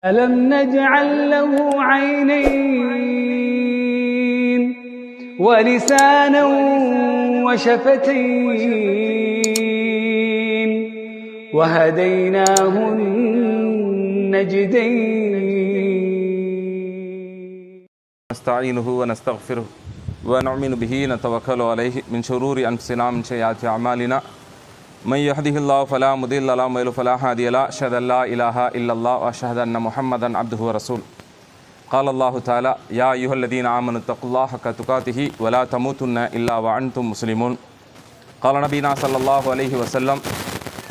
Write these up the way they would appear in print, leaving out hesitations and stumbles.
ألم نجعل له عينين ولسانا وشفتين وهديناه النجدين نستعينه ونستغفره ونؤمن به نتوكل عليه من شرور أنفسنا من سيئات أعمالنا من يهده الله فلا مضل له ومن يضلل فلا هادي له أشهد أن لا إله إلا الله وأشهد أن محمدا عبده ورسوله قال الله تعالى يا أيها الذين آمنوا اتقوا الله حق تقاته ولا تموتن إلا وأنتم مسلمون قال نبينا صلى الله عليه وسلم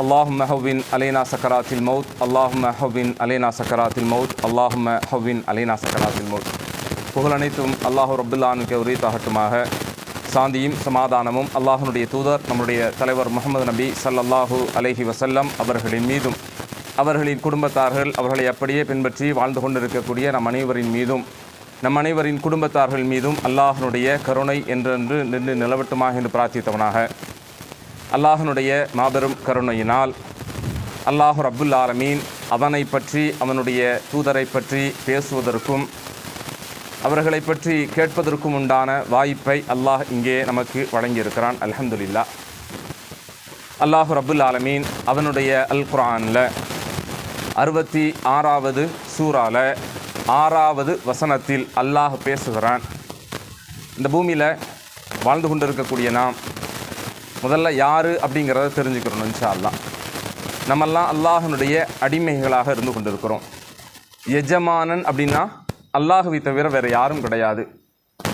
اللهم هون علينا سكرات الموت اللهم هون علينا سكرات الموت اللهم هون علينا سكرات الموت புகழ் அனைத்தும் அல்லாஹு ரப்புல் ஆலமீனுக்கு உரித்தாகட்டுமாக. சாந்தியும் சமாதானமும் அல்லாஹ்வுடைய தூதர் நம்முடைய தலைவர் முஹம்மது நபி ஸல்லல்லாஹு அலைஹி வஸல்லம் அவர்களின் மீதும் அவர்களின் குடும்பத்தார்கள் அவர்களை அப்படியே பின்பற்றி வாழ்ந்து கொண்டிருக்கக்கூடிய நம் அனைவரின் மீதும் நம் அனைவரின் குடும்பத்தார்கள் மீதும் அல்லாஹ்வுடைய கருணை என்றென்று நின்று நிலவட்டுமாக என்று பிரார்த்தித்தவனாக, அல்லாஹ்வுடைய மாபெரும் கருணையினால் அல்லாஹு ரப்புல் ஆலமீன் அவனை பற்றி அவனுடைய தூதரை பற்றி பேசுவதற்கும் அவர்களை பற்றி கேட்பதற்கும் உண்டான வாய்ப்பை அல்லாஹ் இங்கே நமக்கு வழங்கியிருக்கிறான். அல்ஹம்துலில்லாஹ். அல்லாஹு ரப்புல் ஆலமீன் அவனுடைய அல் குர்ஆனில் 66வது சூறால 6வது வசனத்தில் அல்லாஹ் பேசுகிறான். இந்த பூமியில் வாழ்ந்து கொண்டிருக்கக்கூடிய நாம் முதல்ல யார் அப்படிங்கிறத தெரிஞ்சுக்கிறோம். இன்ஷா அல்லாஹ் நம்மெல்லாம் அல்லாஹனுடைய அடிமைகளாக இருந்து கொண்டிருக்கிறோம். எஜமானன் அப்படின்னா அல்லாஹுவை தவிர வேறு யாரும் கிடையாது.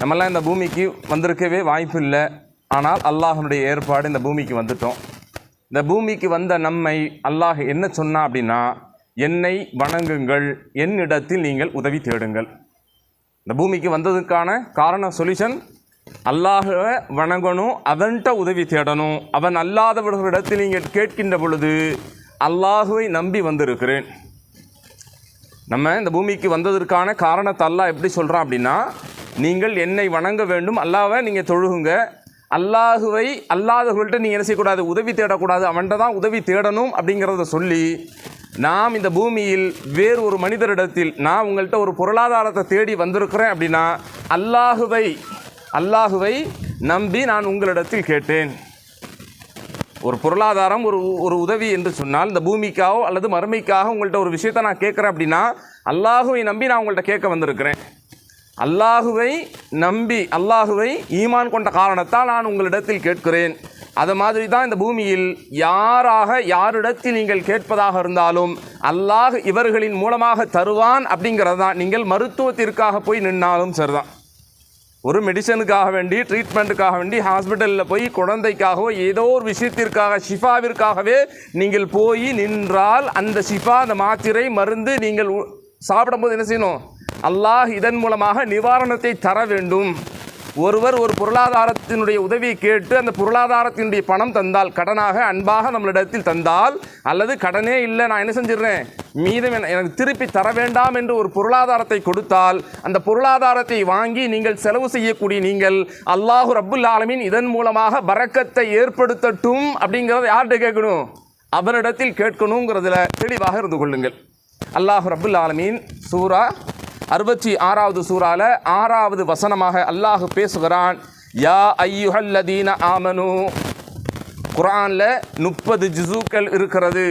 நம்மெல்லாம் இந்த பூமிக்கு வந்திருக்கவே வாய்ப்பு இல்லை. ஆனால் அல்லாஹனுடைய ஏற்பாடு இந்த பூமிக்கு வந்துட்டோம். இந்த பூமிக்கு வந்த நம்மை அல்லாஹ் என்ன சொன்னா அப்படின்னா, என்னை வணங்குங்கள், என்னிடத்தில் நீங்கள் உதவி தேடுங்கள். இந்த பூமிக்கு வந்ததுக்கான காரண சொல்யூஷன் அல்லாஹை வணங்கணும், அவன்கிட்ட உதவி தேடணும். அவன் அல்லாதவர்களிடத்தில் நீங்கள் கேட்கின்ற பொழுது அல்லாஹுவை நம்பி வந்திருக்கிறேன். நம்ம இந்த பூமிக்கு வந்ததற்கான காரணத்தை அல்லாஹ் எப்படி சொல்கிறான் அப்படின்னா, நீங்கள் என்னை வணங்க வேண்டும், அல்லாஹ்வை நீங்கள் தொழுகுங்க. அல்லாஹுவை அல்லாதவர்கள்ட்ட நீங்கள் என்ன செய்யக்கூடாது, உதவி தேடக்கூடாது, அவன்கிட்ட தான் உதவி தேடணும் அப்படிங்கிறத சொல்லி, நாம் இந்த பூமியில் வேறு ஒரு மனிதரிடத்தில் நான் உங்கள்கிட்ட ஒரு பொருளாதாரத்தை தேடி வந்திருக்கிறேன் அப்படின்னா அல்லாஹுவை நம்பி நான் உங்களிடத்தில் கேட்டேன். ஒரு பொருளாதாரம் ஒரு உதவி என்று சொன்னால், இந்த பூமிக்காகவோ அல்லது மறுமைக்காக உங்கள்கிட்ட ஒரு விஷயத்தை நான் கேட்குறேன் அப்படின்னா அல்லாஹுவை நம்பி நான் உங்கள்கிட்ட கேட்க வந்திருக்கிறேன். அல்லாஹுவை நம்பி அல்லாஹுவை ஈமான் கொண்ட காரணத்தால் நான் உங்களிடத்தில் கேட்கிறேன். அது மாதிரி தான் இந்த பூமியில் யாரிடத்தில் நீங்கள் கேட்பதாக இருந்தாலும் அல்லாஹ் இவர்களின் மூலமாக தருவான் அப்படிங்கிறது தான். நீங்கள் மருத்துவத்திற்காக போய் நின்னாலும் சரிதான், ஒரு மெடிசனுக்காக வேண்டி ட்ரீட்மெண்ட்டுக்காக வேண்டி ஹாஸ்பிட்டலில் போய் குழந்தைக்காகவோ ஏதோ ஒரு விஷயத்திற்காக ஷிஃபாவிற்காகவே நீங்கள் போய் நின்றால் அந்த ஷிஃபா, அந்த மாத்திரை மருந்து நீங்கள் சாப்பிடும்போது என்ன செய்யணும், அல்லாஹ் இதன் மூலமாக நிவாரணத்தை தர வேண்டும். ஒருவர் ஒரு பொருளாதாரத்தினுடைய உதவியை கேட்டு அந்த பொருளாதாரத்தினுடைய பணம் தந்தால், கடனாக அன்பாக நம்மளிடத்தில் தந்தால், அல்லது கடனே இல்லை நான் என்ன செஞ்சிடறேன் மீதம் எனக்கு திருப்பி தர வேண்டாம் என்று ஒரு பொருளாதாரத்தை கொடுத்தால், அந்த பொருளாதாரத்தை வாங்கி நீங்கள் செலவு செய்யக்கூடிய நீங்கள் அல்லாஹு ரப்புல் ஆலமீன் இதன் மூலமாக பரக்கத்தை ஏற்படுத்தட்டும் அப்படிங்கிறத யார்கிட்ட கேட்கணும், அவரிடத்தில் கேட்கணுங்கிறதுல தெளிவாக இருந்து கொள்ளுங்கள். அல்லாஹு ரப்புல் ஆலமீன் சூரா 66வது சூறால 6வது வசனமாக அல்லாஹ் பேசுகிறான். யா ஐயுஹல்லதீன ஆமனு. குர்ஆனில் 30 ஜுஸுக்கள் இருக்கிறது,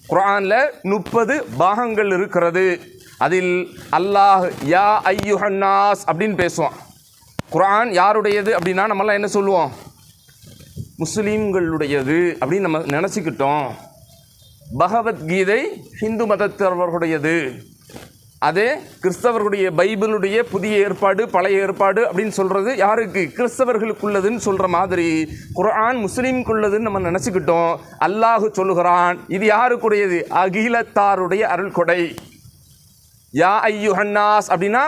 குர்ஆனில் 30 பாகங்கள் இருக்கிறது. அதில் அல்லாஹ் யா ஐயுஹன்னாஸ் அப்படின்னு பேசுவான். குர்ஆன் யாருடையது அப்படின்னா நம்மளாம் என்ன சொல்லுவோம், முஸ்லீம்களுடையது அப்படின்னு நம்ம நினச்சிக்கிட்டோம். பகவத்கீதை ஹிந்து மதத்தவர்களுடையது, அதே கிறிஸ்தவர்களுடைய பைபிளுடைய புதிய ஏற்பாடு பழைய ஏற்பாடு அப்படின்னு சொல்கிறது யாருக்கு, கிறிஸ்தவர்களுக்குள்ளதுன்னு சொல்கிற மாதிரி குர்ஆன் முஸ்லீம்குள்ளதுன்னு நம்ம நினச்சிக்கிட்டோம். அல்லாஹ் சொல்லுகிறான் இது யாருக்குடையது, அகிலத்தாருடைய அருள்கொடை. யா ஐயுஹன்னாஸ் அப்படின்னா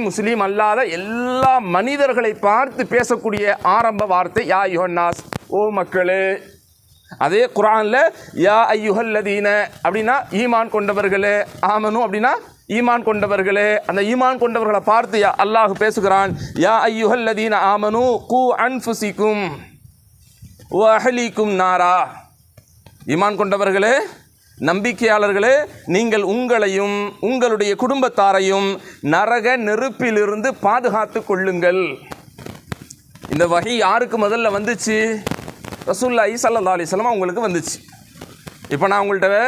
முஸ்லீம் அல்லாத எல்லா மனிதர்களை பார்த்து பேசக்கூடிய ஆரம்ப வார்த்தை யா ஐயுஹன்னாஸ், ஓ மக்களே. அதே குர்ஆனில் யா ஐயுஹல்லதீன அப்படின்னா ஈமான் கொண்டவர்களே, ஆமனு அப்படின்னா ஈமான் கொண்டவர்களே. அந்த ஈமான் கொண்டவர்களை பார்த்து அல்லாஹ் பேசுகிறான், யா ஐயுஹல்லதீன ஆமனு கூ அன்ஃபுசிக்கும் வ அஹ்லீக்கும் நாரா. ஈமான் கொண்டவர்களே நம்பிக்கையாளர்களே, நீங்கள் உங்களையும் உங்களுடைய குடும்பத்தாரையும் நரக நெருப்பிலிருந்து பாதுகாத்து கொள்ளுங்கள். இந்த வஹி யாருக்கு முதல்ல வந்துச்சு? ரசூலுல்லாஹி ஸல்லல்லாஹு அலைஹி வஸல்லம் அவங்களுக்கு வந்துச்சு. இப்போ நான் உங்கள்கிட்ட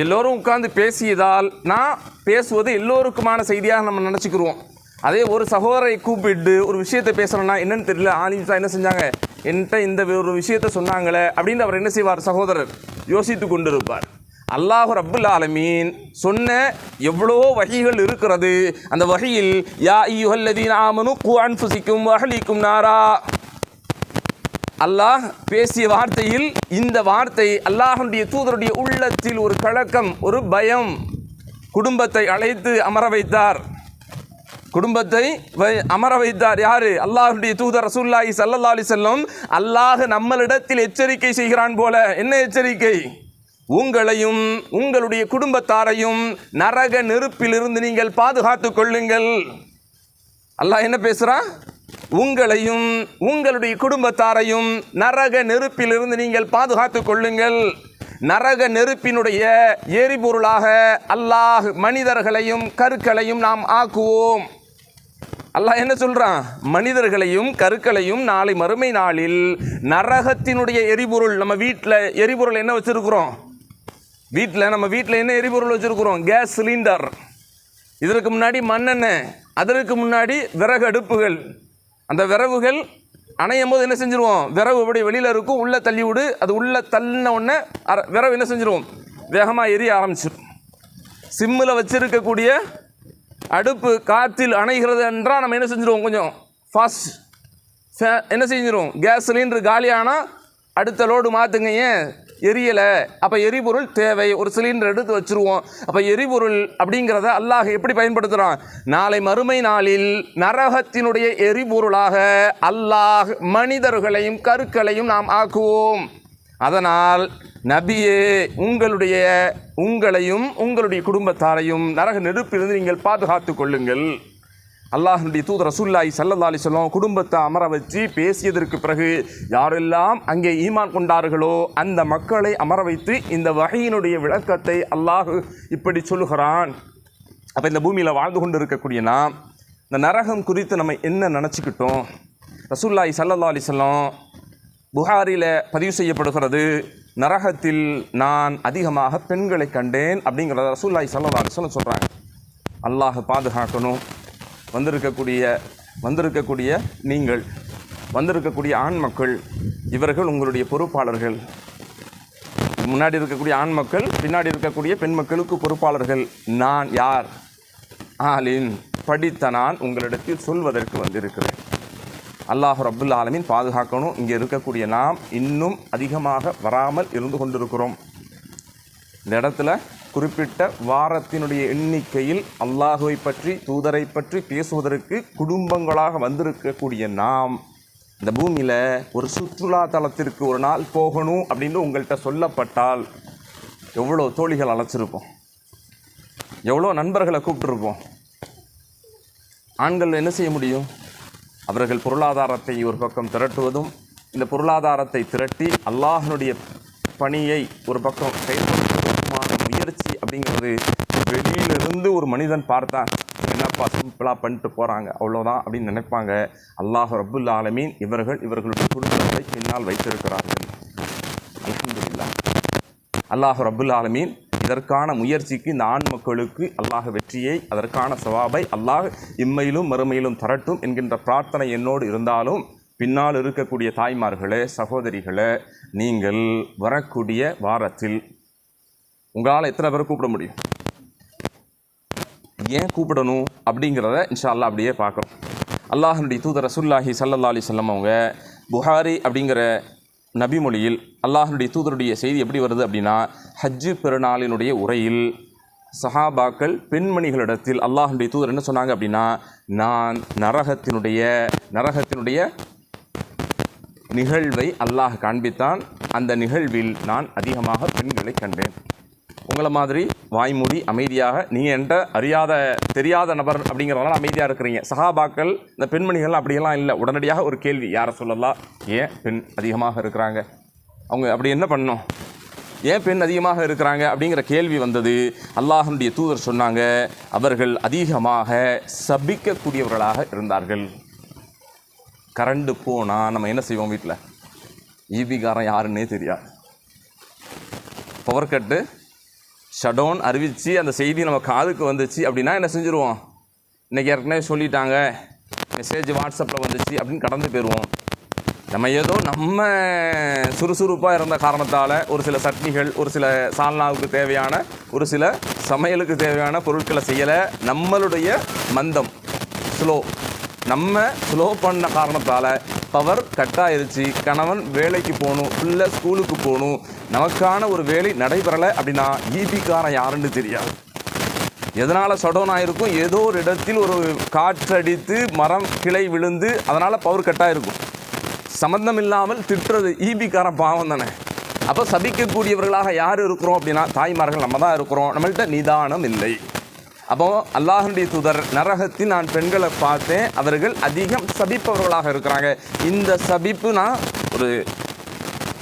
எல்லோரும் உட்கார்ந்து பேசியதால் நான் பேசுவது எல்லோருக்குமான செய்தியாக நம்ம நினச்சிக்கிருவோம். அதே ஒரு சகோதரை கூப்பிட்டு ஒரு விஷயத்தை பேசுகிறோன்னா என்னன்னு தெரியல, ஆலிம்ஸா என்ன செஞ்சாங்க, என்கிட்ட இந்த ஒரு விஷயத்தை சொன்னாங்களே அப்படின்னு அவர் என்ன செய்வார்? சகோதரர் யோசித்து கொண்டிருப்பார். அல்லாஹ் ரப்புல் ஆலமீன் சொன்ன எவ்வளோ வஹிகள் இருக்கிறது. அந்த வஹியில் யா அய்யுஹல்லதீன ஆமனு கூ அன்ஃபுஸிக்கும் வ அஹ்லீக்கும் நாரா, அல்லாஹ் பேசிய வார்த்தையில் இந்த வார்த்தை அல்லாஹ்வுடைய தூதருடைய உள்ளத்தில் ஒரு கலக்கம், ஒரு பயம். குடும்பத்தை அழைத்து அமர வைத்தார். குடும்பத்தை அமர வைத்தார். யாரு? அல்லாஹ்வுடைய தூதர் ரசூலுல்லாஹி ஸல்லல்லாஹு அலைஹி வஸல்லம். அல்லாஹ் நம்மளிடத்தில் எச்சரிக்கை செய்கிறான் போல. என்ன எச்சரிக்கை? உங்களையும் உங்களுடைய குடும்பத்தாரையும் நரக நெருப்பிலிருந்து நீங்கள் பாதுகாத்து கொள்ளுங்கள். அல்லாஹ் என்ன பேசுறான்? உங்களையும் உங்களுடைய குடும்பத்தாரையும் நரக நெருப்பிலிருந்து நீங்கள் பாதுகாத்து கொள்ளுங்கள். நரக நெருப்பினுடைய எரிபொருளாக அல்லாஹ் மனிதர்களையும் கருக்களையும் நாம் ஆக்குவோம். அல்லாஹ் என்ன சொல்றான்? மனிதர்களையும் கருக்களையும் நாளை மறுமை நாளில் நரகத்தினுடைய எரிபொருள். நம்ம வீட்டில் எரிபொருள் என்ன வச்சிருக்கிறோம்? நம்ம வீட்டில் என்ன எரிபொருள் வச்சிருக்கிறோம்? Gas cylinder. இதற்கு முன்னாடி மண்ணெண்ணெய், அதற்கு முன்னாடி விறகு அடுப்புகள். அந்த விறகுகள் அணையும் போது என்ன செஞ்சிருவோம்? விறகு எப்படி வெளியில் இருக்கும், உள்ளே தள்ளி விடு. அது உள்ளே தள்ளின உடனே விறகு என்ன செஞ்சிருவோம்? வேகமாக எரிய ஆரம்பிச்சிடும். சிம்மில் வச்சிருக்கக்கூடிய அடுப்பு காற்றில் அணைகிறது என்றால் நம்ம என்ன செஞ்சிருவோம்? கொஞ்சம் ஃபாஸ்ட் என்ன செஞ்சிருவோம்? கேஸ் சிலிண்டர் காலியானால் அடுத்த லோடு மாற்றுங்க. ஏன் எரியலை? அப்போ எரிபொருள் தேவை. ஒரு சிலிண்டர் எடுத்து வச்சுருவோம். அப்போ எரிபொருள் அப்படிங்கிறத அல்லாஹ் எப்படி பயன்படுத்துகிறான்? நாளை மறுமை நாளில் நரகத்தினுடைய எரிபொருளாக அல்லாஹ் மனிதர்களையும் கருக்களையும் நாம் ஆக்குவோம். அதனால் நபியே, உங்களையும் உங்களுடைய குடும்பத்தாரையும் நரக நெருப்பிலிருந்து நீங்கள் பாதுகாத்து கொள்ளுங்கள். அல்லாஹ்வுடைய தூதர் ரசூலுல்லாஹி ஸல்லல்லாஹு அலைஹி வஸல்லம் குடும்பத்தை அமர வச்சு பேசியதற்கு பிறகு யாரெல்லாம் அங்கே ஈமான் கொண்டார்களோ அந்த மக்களை அமர வைத்து இந்த வஹீயினுடைய விளக்கத்தை அல்லாஹ் இப்படி சொல்லுகிறான். அப்போ இந்த பூமியில் வாழ்ந்து கொண்டு இருக்கக்கூடிய நாம் இந்த நரகம் குறித்து நம்ம என்ன நினச்சிக்கிட்டோம்? ரசூலுல்லாஹி ஸல்லல்லாஹு அலைஹி வஸல்லம் புகாரியில் பதிவு செய்யப்படுகிறது, நரகத்தில் நான் அதிகமாக பெண்களை கண்டேன் அப்படிங்கிறத ரசூலுல்லாஹி ஸல்லல்லாஹு அலைஹி வஸல்லம் சொல்கிறாங்க. அல்லாஹ் பாதுகாக்கணும். வந்திருக்கக்கூடிய நீங்கள், வந்திருக்கக்கூடிய ஆண் மக்கள், இவர்கள் உங்களுடைய பொறுப்பாளர்கள். முன்னாடி இருக்கக்கூடிய ஆண் மக்கள், பின்னாடி இருக்கக்கூடிய பெண் மக்களுக்கு பொறுப்பாளர்கள். நான் யார்? ஆலின், படித்த நான் உங்களிடத்தில் சொல்வதற்கு வந்திருக்கிறேன். அல்லாஹ் ரப்புல் ஆலமீன் பாதுகாக்கணும். இங்கே இருக்கக்கூடிய நாம் இன்னும் அதிகமாக வராமல் இருந்து கொண்டிருக்கிறோம். இந்த இடத்துல குறிப்பிட்ட வாரத்தினுடைய எண்ணிக்கையில் அல்லாஹுவை பற்றி, தூதரை பற்றி பேசுவதற்கு குடும்பங்களாக வந்திருக்கக்கூடிய நாம் இந்த பூமியில் ஒரு சுற்றுலா தலத்திற்கு ஒரு நாள் போகணும் அப்படின்னு உங்கள்கிட்ட சொல்லப்பட்டால் எவ்வளோ தோழிகள் அழைச்சிருப்போம், எவ்வளோ நண்பர்களை கூப்பிட்டுருப்போம். ஆண்கள் என்ன செய்ய முடியும்? அவர்கள் பொருளாதாரத்தை ஒரு பக்கம் திரட்டுவதும், இந்த பொருளாதாரத்தை திரட்டி அல்லாஹ்னுடைய பணியை ஒரு பக்கம் செயல்படுத்துவதற்குமான முயற்சி அப்படிங்கிறது வெளியிலிருந்து ஒரு மனிதன் பார்த்தா என்னப்பா சிம்பிளாக பண்ணிட்டு போகிறாங்க அவ்வளோதான் அப்படின்னு நினைப்பாங்க. அல்லாஹ் ரப்புல் ஆலமீன் இவர்களுடைய குடும்பத்தை பின்னால் வைத்திருக்கிறார்கள். அல்ஹம்துலில்லாஹ். அல்லாஹ் ரப்புல் ஆலமீன் இதற்கான முயற்சிக்கு இந்த ஆண் மக்களுக்கு அல்லாஹ் வெற்றியை, அதற்கான சவாபை அல்லாஹ் இம்மையிலும் மறுமையிலும் தரட்டும் என்கின்ற பிரார்த்தனை என்னோடு இருந்தாலும், பின்னால் இருக்கக்கூடிய தாய்மார்களே, சகோதரிகளே, நீங்கள் வரக்கூடிய வாரத்தில் உங்களால் எத்தனை பேரை கூப்பிட முடியும்? ஏன் கூப்பிடணும் அப்படிங்கிறத இன்ஷா அல்லாஹ் அப்படியே பார்க்குறோம். அல்லாஹ்வுடைய தூதர் ரசூலுல்லாஹி ஸல்லல்லாஹு அலைஹி வஸல்லம் அவங்க புகாரி அப்படிங்கிற நபிமொழியில் அல்லாஹ்வுடைய தூதருடைய செய்தி எப்படி வருது அப்படின்னா, ஹஜ்ஜு பெருநாளினுடைய உரையில் சஹாபாக்கள் பெண்மணிகளிடத்தில் அல்லாஹ்வுடைய தூதர் என்ன சொன்னாங்க அப்படின்னா, நான் நரகத்தினுடைய நிகழ்வை அல்லாஹ் காண்பித்தான். அந்த நிகழ்வில் நான் அதிகமாக பெண்களை கண்டேன். உங்களை மாதிரி வாய்மூடி அமைதியாக, நீங்கள் என்கிட்ட தெரியாத நபர் அப்படிங்கிறதெல்லாம் அமைதியாக இருக்கிறீங்க. சஹாபாக்கள் இந்த பெண்மணிகள் அப்படியெல்லாம் இல்லை. உடனடியாக ஒரு கேள்வி, யாரை சொல்லலாம், ஏன் பெண் அதிகமாக இருக்கிறாங்க, அவங்க அப்படி என்ன பண்ணணும், ஏன் பெண் அதிகமாக இருக்கிறாங்க அப்படிங்கிற கேள்வி வந்தது. அல்லாஹ்வுடைய தூதர் சொன்னாங்க, அவர்கள் அதிகமாக சபிக்கக்கூடியவர்களாக இருந்தார்கள். கரண்டு போனால் நம்ம என்ன செய்வோம்? வீட்டில் ஈபிகாரன் யாருன்னே தெரியாது. பவர் கட்டு ஷடவுன் அறிவித்து அந்த செய்தி நம்ம காதுக்கு வந்துச்சு அப்படின்னா என்ன செஞ்சுருவோம்? இன்றைக்கி ஏற்கனவே சொல்லிட்டாங்க, மெசேஜ் வாட்ஸ்அப்பில் வந்துச்சு அப்படின்னு கடந்து போயிடுவோம். நம்ம ஏதோ நம்ம சுறுசுறுப்பாக இருந்த காரணத்தால் ஒரு சில சட்னிகள், ஒரு சில சால்னாவுக்கு தேவையான, ஒரு சில சமையலுக்கு தேவையான பொருட்களை செய்யலை. நம்மளுடைய மந்தம் நம்ம ஸ்லோ பண்ண காரணத்தால் பவர் கட் ஆயிருச்சு. கணவன் வேலைக்கு போகணும், பிள்ளை ஸ்கூலுக்கு போகணும், நமக்கான ஒரு வேலை நடைபெறலை அப்படின்னா ஈபிக்காரன் யாருன்னு தெரியாது. எதனால் ஷடவுன் ஆகிருக்கும்? ஏதோ ஒரு இடத்தில் ஒரு காற்றடித்து மரம் கிளை விழுந்து அதனால் பவர் கட் ஆகிருக்கும். சம்பந்தம் இல்லாமல் திட்டுறது ஈபிக்காரன் பாவம் தானே. அப்போ சபிக்கக்கூடியவர்களாக யார் இருக்கிறோம் அப்படின்னா தாய்மார்கள் நம்ம தான் இருக்கிறோம். நம்மள்கிட்ட நிதானம் இல்லை. அப்போ அல்லாஹ்வுடைய தூதர், நரகத்தில் நான் பெண்களை பார்த்தேன், அவர்கள் அதிகம் சபிப்பவர்களாக இருக்கிறாங்க. இந்த சபிப்பு நான் ஒரு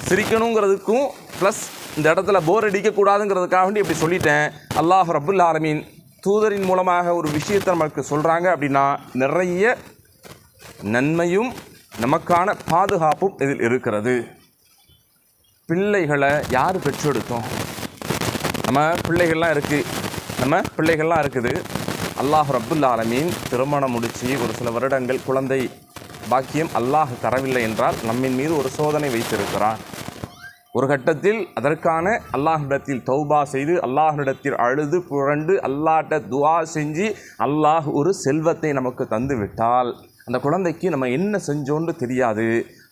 சிரிக்கணுங்கிறதுக்கும் ப்ளஸ் இந்த இடத்துல போர் அடிக்கக்கூடாதுங்கிறதுக்காக வேண்டி இப்படி சொல்லிட்டேன். அல்லாஹ் ரப்புல் ஆலமீன் தூதரின் மூலமாக ஒரு விஷயத்தை நமக்கு சொல்கிறாங்க அப்படின்னா நிறைய நன்மையும் நமக்கான பாதுகாப்பும் இதில் இருக்கிறது. பிள்ளைகளை யார் பெற்றெடுத்தோம்? நம்ம பிள்ளைகள்லாம் இருக்குது. அல்லாஹ் ரப்புல் ஆலமீன் திருமணம் முடித்து ஒரு சில வருடங்கள் குழந்தை பாக்கியம் அல்லாஹ் தரவில்லை என்றால் நம்மின் மீது ஒரு சோதனை வைத்திருக்கிறார். ஒரு கட்டத்தில் அதற்கான அல்லாஹ்விடத்தில் தௌபா செய்து, அல்லாஹ்விடத்தில் அழுது புரண்டு, அல்லாஹ்ட்ட துஆ செஞ்சு அல்லாஹ் ஒரு செல்வத்தை நமக்கு தந்து விட்டால் அந்த குழந்தைக்கு நம்ம என்ன செஞ்சோன்னு தெரியாது.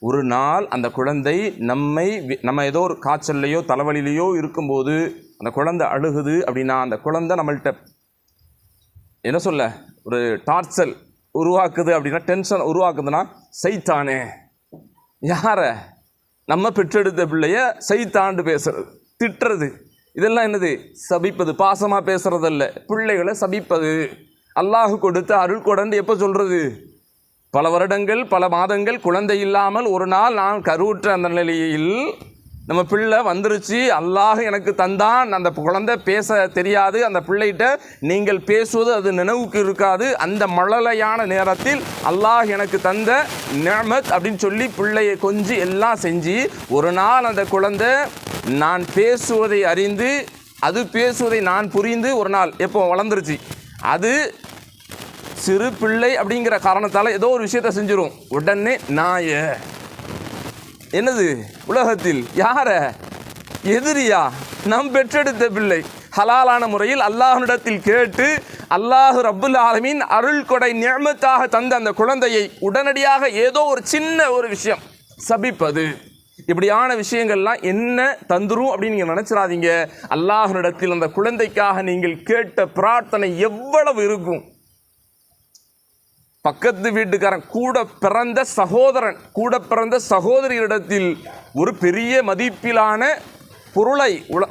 ஒரு நாள் அந்த குழந்தை நம்ம ஏதோ ஒரு காய்ச்சல்லையோ தலைவலிலையோ இருக்கும்போது அந்த குழந்தை அழுகுது அப்படின்னா அந்த குழந்தை நம்மள்கிட்ட என்ன சொல்ல ஒரு டார்ச்சல் உருவாக்குது அப்படின்னா, டென்ஷன் உருவாக்குதுன்னா சைத்தானே. யாரை? நம்ம பெற்றெடுத்த பிள்ளைய சைத்தாண்டு பேசுறது, திட்டுறது, இதெல்லாம் என்னது? சபிப்பது. பாசமாக பேசுறதல்ல, பிள்ளைகளை சபிப்பது. அல்லாஹ் கொடுத்த அருள் கொடன்னு எப்போ சொல்கிறது? பல வருடங்கள் பல மாதங்கள் குழந்தை இல்லாமல் ஒரு நாள் நான் கருவுற்ற அந்த நிலையில் நம்ம பிள்ளை வந்துருச்சு, அல்லாஹ் எனக்கு தந்தான், அந்த குழந்தை பேச தெரியாது, அந்த பிள்ளைகிட்ட நீங்கள் பேசுவது அது நினைவுக்கு இருக்காது. அந்த மழலையான நேரத்தில் அல்லாஹ் எனக்கு தந்த நிஅமத் அப்படின்னு சொல்லி பிள்ளையை கொஞ்சி எல்லாம் செஞ்சு ஒரு நாள் அந்த குழந்தை நான் பேசுவதை அறிந்து, அது பேசுவதை நான் புரிந்து ஒரு நாள் எப்போ வளர்ந்துருச்சு, அது சிறு பிள்ளை அப்படிங்கிற காரணத்தால் ஏதோ ஒரு விஷயத்தை செஞ்சிடும். உடனே நாய என்னது உலகத்தில் யார எதிரியா? நம் பெற்றெடுத்த பிள்ளை ஹலாலான முறையில் அல்லாஹ்விடத்தில் கேட்டு அல்லாஹ் ரப்புல் ஆலமீன் அருள் கொடை நிஅமத்தாக தந்த அந்த குழந்தையை உடனடியாக ஏதோ ஒரு சின்ன ஒரு விஷயம் சபிப்பது, இப்படியான விஷயங்கள்லாம் என்ன தந்துரும் அப்படின்னு நீங்கள் நினச்சிடாதீங்க. அல்லாஹ்விடத்தில் அந்த குழந்தைக்காக நீங்கள் கேட்ட பிரார்த்தனை எவ்வளவு இருக்கும். பக்கத்து வீட்டுக்காரன், கூட பிறந்த சகோதரன், கூட பிறந்த சகோதரியிடத்தில் ஒரு பெரிய மதிப்பிலான பொருளை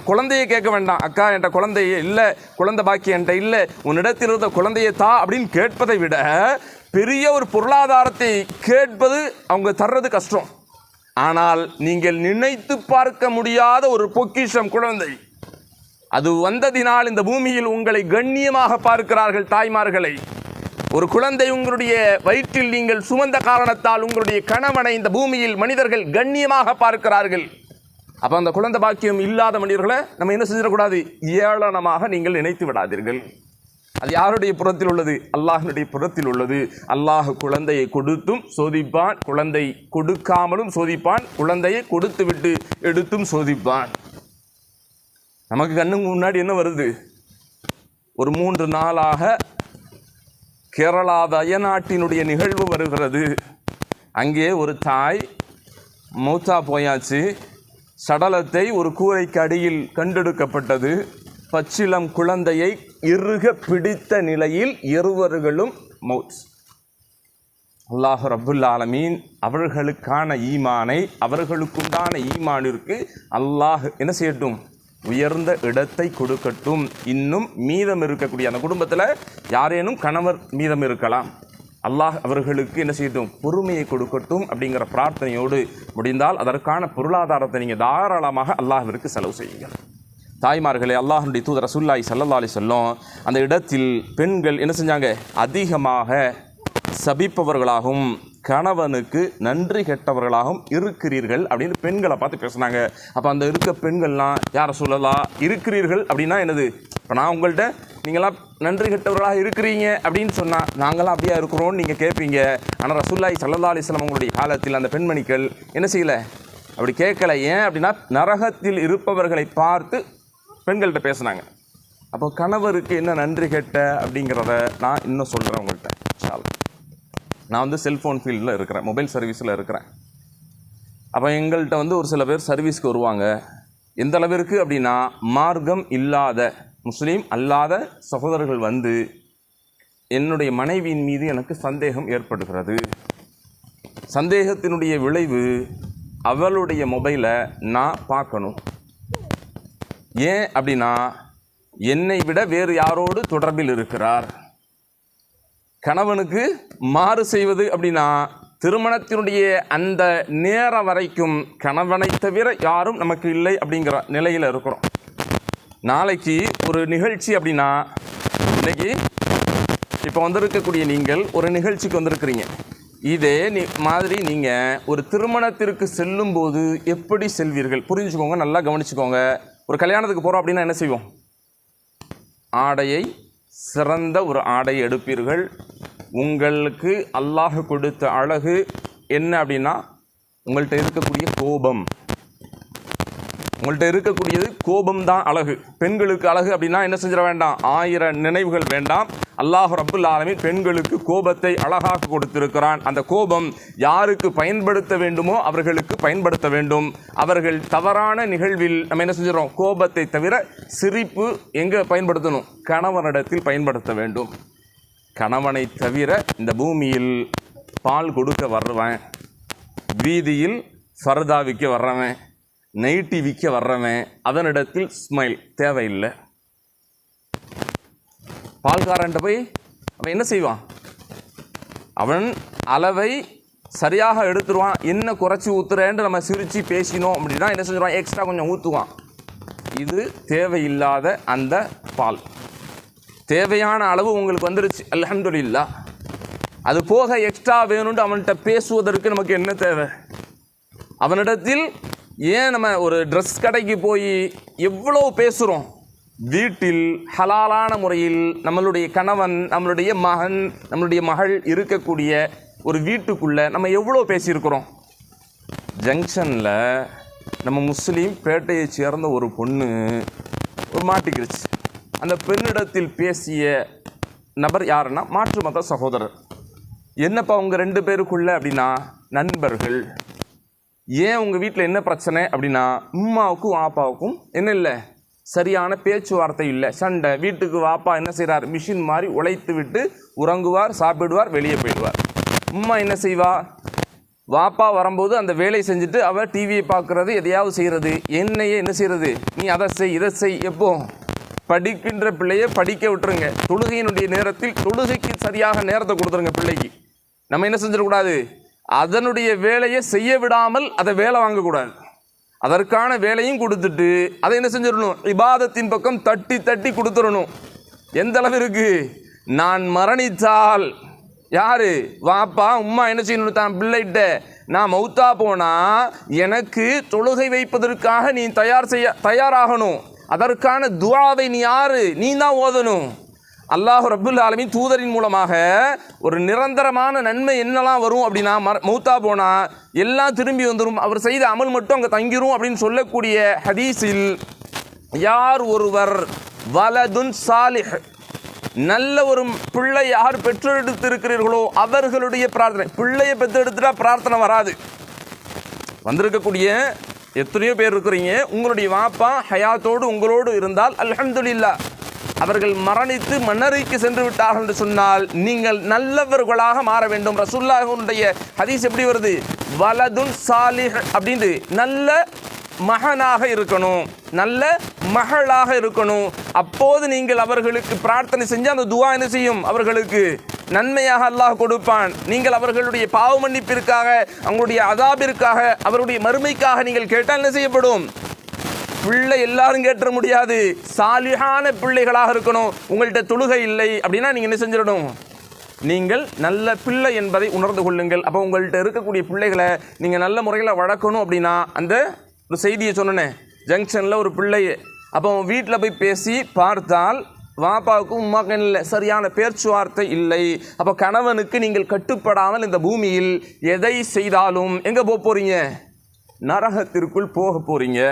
குழந்தையை கேட்க வேண்டாம். அக்கா என்கிட்ட குழந்தையே இல்லை, குழந்தை பாக்கி என்கிட்ட இல்லை, உன்னிடத்தில் இருந்த குழந்தையை தா அப்படின்னு கேட்பதை விட பெரிய ஒரு பொருளாதாரத்தை கேட்பது அவங்க தர்றது கஷ்டம். ஆனால் நீங்கள் நினைத்து பார்க்க முடியாத ஒரு பொக்கிஷம் குழந்தை. அது வந்ததினால் இந்த பூமியில் உங்களை கண்ணியமாக பார்க்கிறார்கள் தாய்மார்களை. ஒரு குழந்தை உங்களுடைய வயிற்றில் நீங்கள் சுமந்த காரணத்தால் உங்களுடைய கணவனை இந்த பூமியில் மனிதர்கள் கண்ணியமாக பார்க்கிறார்கள். அப்போ அந்த குழந்தை பாக்கியம் இல்லாத மனிதர்களை நம்ம என்ன செஞ்சிடக்கூடாது? ஏளனமாக நீங்கள் நினைத்து விடாதீர்கள். அது யாருடைய புறத்தில் உள்ளது? அல்லாஹ்வுடைய புறத்தில் உள்ளது. அல்லாஹ் குழந்தையை கொடுத்தும் சோதிப்பான், குழந்தை கொடுக்காமலும் சோதிப்பான், குழந்தையை கொடுத்து விட்டு எடுத்தும் சோதிப்பான். நமக்கு கண்ணுக்கு முன்னாடி என்ன வருது? ஒரு 3 நாளாக கேரளா வயநாட்டினுடைய நிகழ்வு வருகிறது. அங்கே ஒரு தாய் மௌத்தா போயாச்சு. சடலத்தை ஒரு கூரைக்கு அடியில் கண்டெடுக்கப்பட்டது. பச்சிளம் குழந்தையை இறுக பிடித்த நிலையில் இருவர்களும் மௌத். அல்லாஹ் ரப்புல் ஆலமீன் அவர்களுக்கான ஈமானை, அவர்களுக்குண்டான ஈமானிற்கு அல்லாஹ் என்ன செய்யட்டும்? உயர்ந்த இடத்தை கொடுக்கட்டும். இன்னும் மீதம் இருக்கக்கூடிய அந்த குடும்பத்தில் யாரேனும் கணவர் மீதம் இருக்கலாம், அல்லாஹ் அவர்களுக்கு என்ன செய்யட்டும், பொறுமையை கொடுக்கட்டும் அப்படிங்கிற பிரார்த்தனையோடு முடிந்தால் அதற்கான பொருளாதாரத்தை நீங்கள் தாராளமாக அல்லாஹ்விற்கு செலவு செய்யுங்கள். தாய்மார்களே, அல்லாஹ்வுடைய தூதர் ரசூலுல்லாஹி ஸல்லல்லாஹு அலைஹி வஸல்லம் அந்த இடத்தில் பெண்கள் என்ன செஞ்சாங்க, அதிகமாக சபிப்பவர்களாகவும் கணவனுக்கு நன்றி கெட்டவர்களாகவும் இருக்கிறீர்கள் அப்படின்னு பெண்களை பார்த்து பேசுனாங்க. அப்போ அந்த இருக்க பெண்கள்லாம் யாரை சொல்லலாம், இருக்கிறீர்கள் அப்படின்னா என்னது, இப்போ நான் உங்கள்கிட்ட நீங்களாம் நன்றி கெட்டவர்களாக இருக்கிறீங்க அப்படின்னு சொன்னால் நாங்களாம் அப்படியா இருக்கிறோன்னு நீங்கள் கேட்பீங்க. ஆனால் ரசூலுல்லாஹி ஸல்லல்லாஹு அலைஹி வஸல்லம் உங்களுடைய காலத்தில் அந்த பெண்மணிகள் என்ன செய்யலை, அப்படி கேட்கலை. ஏன் அப்படின்னா நரகத்தில் இருப்பவர்களை பார்த்து பெண்கள்கிட்ட பேசுனாங்க. அப்போ கணவருக்கு என்ன நன்றி கேட்ட அப்படிங்கிறத நான் இன்னும் சொல்கிறேன் உங்கள்கிட்ட. நான் செல்ஃபோன் ஃபீல்டில் இருக்கிறேன், மொபைல் சர்வீஸில் இருக்கிறேன். அப்போ எங்கள்கிட்ட ஒரு சில பேர் சர்வீஸ்க்கு வருவாங்க. எந்த அளவிற்கு அப்படின்னா, மார்க்கம் இல்லாத முஸ்லீம் அல்லாத சகோதரர்கள் என்னுடைய மனைவியின் மீது எனக்கு சந்தேகம் ஏற்படுகிறது. சந்தேகத்தினுடைய விளைவு அவளுடைய மொபைலை நான் பார்க்கணும். ஏன் அப்படின்னா, என்னை விட வேறு யாரோடு தொடர்பில் இருக்கிறார். கணவனுக்கு மாறு செய்வது அப்படின்னா, திருமணத்தினுடைய அந்த நேரம் வரைக்கும் கணவனை தவிர யாரும் நமக்கு இல்லை அப்படிங்கிற நிலையில் இருக்கிறோம். நாளைக்கு ஒரு நிகழ்ச்சி அப்படின்னா, இன்னைக்கு இப்போ வந்திருக்கக்கூடிய நீங்கள் ஒரு நிகழ்ச்சிக்கு வந்திருக்கிறீங்க. இதே மாதிரி நீங்கள் ஒரு திருமணத்திற்கு செல்லும்போது எப்படி செல்வீர்கள் புரிஞ்சுக்கோங்க, நல்லா கவனிச்சுக்கோங்க. ஒரு கல்யாணத்துக்கு போகிறோம் அப்படின்னா என்ன செய்வோம், ஆடையை சிறந்த ஒரு ஆடை எடுப்பீர்கள். உங்களுக்கு அல்லாஹ் கொடுத்த அழகு என்ன அப்படின்னா, உங்கள்கிட்ட இருக்கக்கூடிய கோபம். உங்கள்கிட்ட இருக்கக்கூடியது கோபம் தான் அழகு. பெண்களுக்கு அழகு அப்படின்னா என்ன செஞ்சிட வேண்டாம், 1000 நினைவுகள் வேண்டாம். அல்லாஹ் ரப்புல் ஆலமீன் பெண்களுக்கு கோபத்தை அழகாக கொடுத்திருக்கிறான். அந்த கோபம் யாருக்கு பயன்படுத்த வேண்டுமோ அவர்களுக்கு பயன்படுத்த வேண்டும். அவர்கள் தவறான நிகழ்வில் நம்ம என்ன செஞ்சிடறோம், கோபத்தை தவிர சிரிப்பு எங்கே பயன்படுத்தணும், கணவனிடத்தில் பயன்படுத்த வேண்டும். கணவனை தவிர இந்த பூமியில் பால் கொடுக்க வர்றவன், வீதியில் ஃபர்தா விற்க வர்றவன், நைட்டி விற்க வர்றவன், அதனிடத்தில் ஸ்மைல் தேவையில்லை. பால்காரன்ட்ட போய் அவன் என்ன செய்வான், அவன் அளவை சரியாக எடுத்துருவான். என்ன குறைச்சி ஊற்றுறேன்னு நம்ம சிரித்து பேசினோம் அப்படின்னா என்ன செஞ்சிருவான், எக்ஸ்ட்ரா கொஞ்சம் ஊற்றுவான். இது தேவையில்லாத அந்த பால். தேவையான அளவு உங்களுக்கு வந்துருச்சு, அல்ஹம்துலில்லாஹ். அது போக எக்ஸ்ட்ரா வேணும்னு அவன்கிட்ட பேசுவதற்கு நமக்கு என்ன தேவை? அவனிடத்தில் ஏன் நம்ம ஒரு ட்ரெஸ் கடைக்கு போய் எவ்வளோ பேசுகிறோம், வீட்டில் ஹலாலான முறையில் நம்மளுடைய கணவன், நம்மளுடைய மகன், நம்மளுடைய மகள் இருக்கக்கூடிய ஒரு வீட்டுக்குள்ளே நம்ம எவ்வளோ பேசியிருக்கிறோம். ஜங்ஷனில் நம்ம முஸ்லீம் பேட்டையை சேர்ந்த ஒரு பொண்ணு மாட்டிக்கிடுச்சு. அந்த பெண்ணிடத்தில் பேசிய நபர் யாருன்னா மாற்று மத சகோதரர். என்னப்பா உங்கள் 2 பேருக்குள்ளே அப்படின்னா, நண்பர்கள். ஏன் உங்கள் வீட்டில் என்ன பிரச்சனை அப்படின்னா, உம்மாவுக்கும் வாப்பாவுக்கும் என்ன இல்லை, சரியான பேச்சுவார்த்தை இல்லை, சண்டை. வீட்டுக்கு வாப்பா என்ன செய்கிறார், மிஷின் மாதிரி உழைத்து விட்டு உறங்குவார், சாப்பிடுவார், வெளியே போயிடுவார். உம்மா என்ன செய்வா, வாப்பா வரும்போது அந்த வேலை செஞ்சுட்டு அவள் டிவியை பார்க்குறது, எதையாவது செய்கிறது. என்னையே என்ன செய்கிறது, நீ அதை செய் இதை செய். எப்போ படிக்கின்ற பிள்ளையை படிக்க விட்டுருங்க, தொழுகையினுடைய நேரத்தில் தொழுகைக்கு சரியாக நேரத்தை கொடுத்துருங்க பிள்ளைக்கு. நம்ம என்ன செஞ்சிடக்கூடாது, அதனுடைய வேலையை செய்ய விடாமல் அதை வேலை வாங்கக்கூடாது. அதற்கான வேலையும் கொடுத்துட்டு அதை என்ன செஞ்சிடணும், இபாதத்தின் பக்கம் தட்டி தட்டி கொடுத்துடணும். எந்த அளவிற்கு, நான் மரணித்தால் யாரு, வாப்பா உம்மா என்ன செய்யணும், தான் பிள்ளைகிட்ட நான் மௌத்தா போனால் எனக்கு தொழுகை வைப்பதற்காக நீ தயாராகணும். அதற்கான துஆவை நீ யாரு, நீ தான் ஓதணும். அல்லாஹ் ரப்புல் ஆலமீன் தூதரின் மூலமாக ஒரு நிரந்தரமான நன்மை என்னெல்லாம் வரும் அப்படின்னா, மௌத்தா போனால் எல்லாம் திரும்பி வந்துடும், அவர் செய்த அமல் மட்டும் அங்கே தங்கிரும் அப்படின்னு சொல்லக்கூடிய ஹதீஸில், யார் ஒருவர் வலதுன் சாலிஹ், நல்ல ஒரு பிள்ளை யார் பெற்றெடுத்து இருக்கிறீர்களோ அவர்களுடைய பிரார்த்தனை. பிள்ளையை பெற்றெடுத்துட்டா பிரார்த்தனை வராது. வந்திருக்கக்கூடிய எத்தனையோ பேர் இருக்கிறீங்க, உங்களுடைய வாப்பா ஹயாத்தோடு உங்களோடு இருந்தால் அல்ஹம்துலில்லாஹ். அவர்கள் மரணித்து மன்னரைக்கு சென்று விட்டார்கள் என்று சொன்னால் நீங்கள் நல்லவர்களாக மாற வேண்டும். ரசூலுல்லாஹ்வுடைய ஹதீஸ் எப்படி வருது, வலதுன் சாலிஹ் அப்படின்ட்டு, நல்ல மகனாக இருக்கணும், நல்ல மகளாக இருக்கணும். அப்போது நீங்கள் அவர்களுக்கு பிரார்த்தனை செஞ்சு அந்த துஆ என்ன செய்யும், அவர்களுக்கு நன்மையாக அல்லாஹ் கொடுப்பான். நீங்கள் அவர்களுடைய பாவ மன்னிப்பிற்காக, அவங்களுடைய அதாபிற்காக, அவருடைய மறுமைக்காக நீங்கள் கேட்டால் என்ன செய்யப்படும்? பிள்ளை எல்லாரும் கேட்ட முடியாது, சாலிஹான பிள்ளைகளாக இருக்கணும். உங்கள்கிட்ட தொழுகை இல்லை அப்படின்னா நீங்கள் என்ன செஞ்சிடணும், நீங்கள் நல்ல பிள்ளை என்பதை உணர்ந்து கொள்ளுங்கள். அப்போ உங்கள்கிட்ட இருக்கக்கூடிய பிள்ளைகளை நீங்கள் நல்ல முறையில் வளர்க்கணும். அப்படின்னா அந்த ஒரு செய்தியை சொன்னேன், ஜங்ஷனில் ஒரு பிள்ளை, அப்போ வீட்டில் போய் பேசி பார்த்தால் வாப்பாவுக்கும் உமாக்கும் இல்லை, சரியான பேச்சுவார்த்தை இல்லை. அப்போ கணவனுக்கு நீங்கள் கட்டுப்படாமல் இந்த பூமியில் எதை செய்தாலும் எங்கே போக போகிறீங்க, நரகத்திற்குள் போக போகிறீங்க.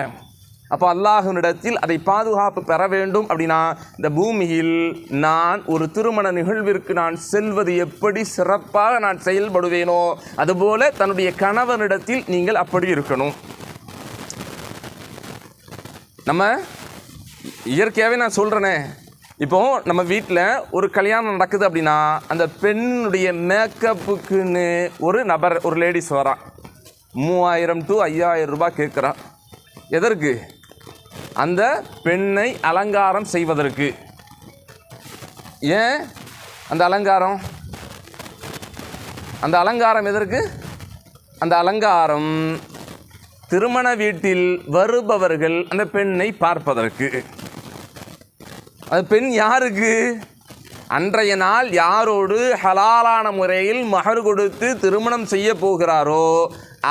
அப்போ அல்லாஹ்விடத்தில் அதை பாதுகாப்பு பெற வேண்டும். அப்படின்னா இந்த பூமியில் நான் ஒரு திருமண நிகழ்விற்கு நான் செல்வது எப்படி சிறப்பாக நான் செயல்படுவேனோ அதுபோல தன்னுடைய கணவனிடத்தில் நீங்கள் அப்படி இருக்கணும். நம்ம இயற்கையாகவே நான் சொல்கிறேனே, இப்போது நம்ம வீட்டில் ஒரு கல்யாணம் நடக்குது அப்படின்னா அந்த பெண்ணுடைய மேக்கப்புக்குன்னு ஒரு நபர், ஒரு லேடிஸ் வரா, 3000 to 5000 ரூபாய் கேட்குறா. எதற்கு? அந்த பெண்ணை அலங்காரம் செய்வதற்கு. ஏன் அந்த அலங்காரம்? அந்த அலங்காரம் எதற்கு? அந்த அலங்காரம் திருமண வீட்டில் வருபவர்கள் அந்த பெண்ணை பார்ப்பதற்கு. அந்த பெண் யாருக்கு? அன்றைய நாள் யாரோடு ஹலாலான முறையில் மஹர் கொடுத்து திருமணம் செய்ய போகிறாரோ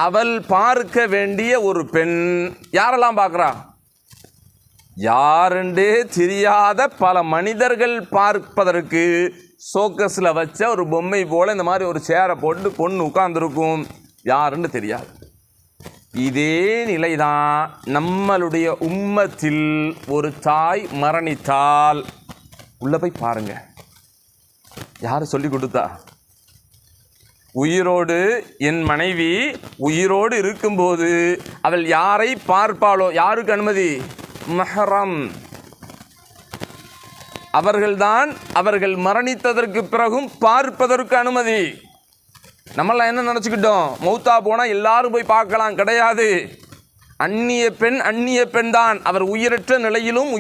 அவள் பார்க்க வேண்டிய ஒரு பெண். யாரெல்லாம் பார்க்குறா? யாருண்டே தெரியாத பல மனிதர்கள் பார்ப்பதற்கு சோக்கஸில் வச்ச ஒரு பொம்மை போல் இந்த மாதிரி ஒரு சேரை போட்டு பொண்ணு உட்கார்ந்துருக்கும், யாருன்னு தெரியாது. இதே நிலைதான் நம்மளுடைய உம்மத்தில் ஒரு தாய் மரணித்தால் உள்ள போய் பாருங்க, யார் சொல்லி கொடுத்தா? உயிரோடு என் மனைவி உயிரோடு இருக்கும்போது அவள் யாரை பார்ப்பாளோ, யாருக்கு அனுமதி? மஹரம். அவர்கள்தான் அவர்கள் மரணித்ததற்கு பிறகும் பார்ப்பதற்கு அனுமதி. நம்மளாம் என்ன நினச்சிக்கிட்டோம், மௌத்தா போனால் எல்லாரும் போய் பார்க்கலாம், கிடையாது. அந்நிய பெண் தான். அவர் உயிரற்ற நிலையிலும்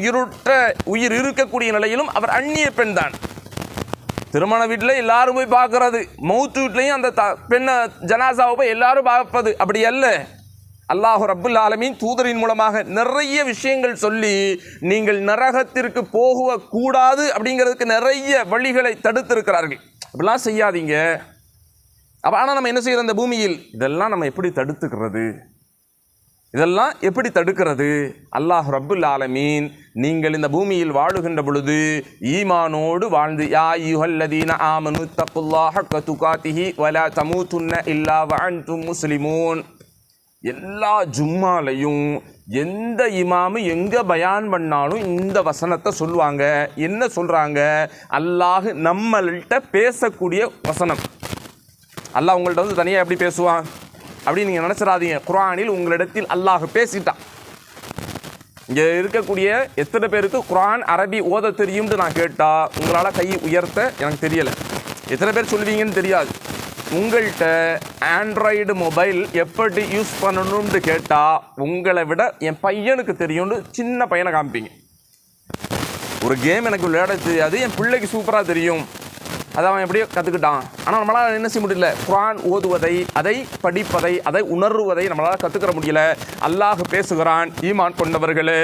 உயிர் இருக்கக்கூடிய நிலையிலும் அவர் அந்நிய பெண் தான். திருமண வீட்டில் எல்லாரும் போய் பார்க்கறது, மௌத்து வீட்லையும் அந்த பெண்ணை ஜனாசாவை போய் எல்லாரும் பார்ப்பது அப்படி அல்ல. அல்லாஹ் ரப்புல் ஆலமீன் தூதரின் மூலமாக நிறைய விஷயங்கள் சொல்லி நீங்கள் நரகத்திற்கு போகக்கூடாது அப்படிங்கிறதுக்கு நிறைய வழிகளை தடுத்திருக்கிறார்கள். அப்படிலாம் செய்யாதீங்க. அப்போ ஆனால் நம்ம என்ன செய்கிறோம், இந்த பூமியில் இதெல்லாம் நம்ம எப்படி தடுத்துக்கிறது? இதெல்லாம் எப்படி தடுக்கிறது? அல்லாஹ் ரப்புல் ஆலமீன் நீங்கள் இந்த பூமியில் வாழுகின்ற பொழுது ஈமானோடு வாழ்ந்து, யா அய்யுஹல்லதீன ஆமனு தக்குல்லாஹ ஹக்க துகாத்திஹி வலா தமூதுன்ன இல்லா வஅன்தும் முஸ்லிமூன். எல்லா ஜும்மாலையும் எந்த இமாமு எங்கே பயான் பண்ணாலும் இந்த வசனத்தை சொல்லுவாங்க. என்ன சொல்கிறாங்க? அல்லாஹ் நம்மள்கிட்ட பேசக்கூடிய வசனம். அல்லாஹ் உங்கள்கிட்ட வந்து தனியாக எப்படி பேசுவான் அப்படின்னு நீங்கள் நினச்சிடாதீங்க. குர்ஆனில் உங்களிடத்தில் அல்லாஹ் பேசிட்டான். இங்கே இருக்கக்கூடிய எத்தனை பேருக்கு குர்ஆன் அரபி ஓத தெரியும்னு நான் கேட்டால் உங்களால் கை உயர்த்த எனக்கு தெரியலை. எத்தனை பேர் சொல்லுவீங்கன்னு தெரியாது. உங்கள்கிட்ட ஆண்ட்ராய்டு மொபைல் எப்படி யூஸ் பண்ணணும்னு கேட்டால் உங்களை விட என் பையனுக்கு தெரியும்னு சின்ன பையனை காமிப்பீங்க. ஒரு கேம் எனக்கு விளையாட தெரியாது, என் பிள்ளைக்கு சூப்பராக தெரியும், அதை அவன் எப்படியோ கற்றுக்கிட்டான். ஆனால் நம்மளால் என்ன செய்ய முடியல, குர்ஆன் ஓதுவதை, அதை படிப்பதை, அதை உணர்வதை நம்மளால் கற்றுக்கிற முடியல. அல்லாஹ் பேசுகிறான். ஈமான் கொண்டவர்களே,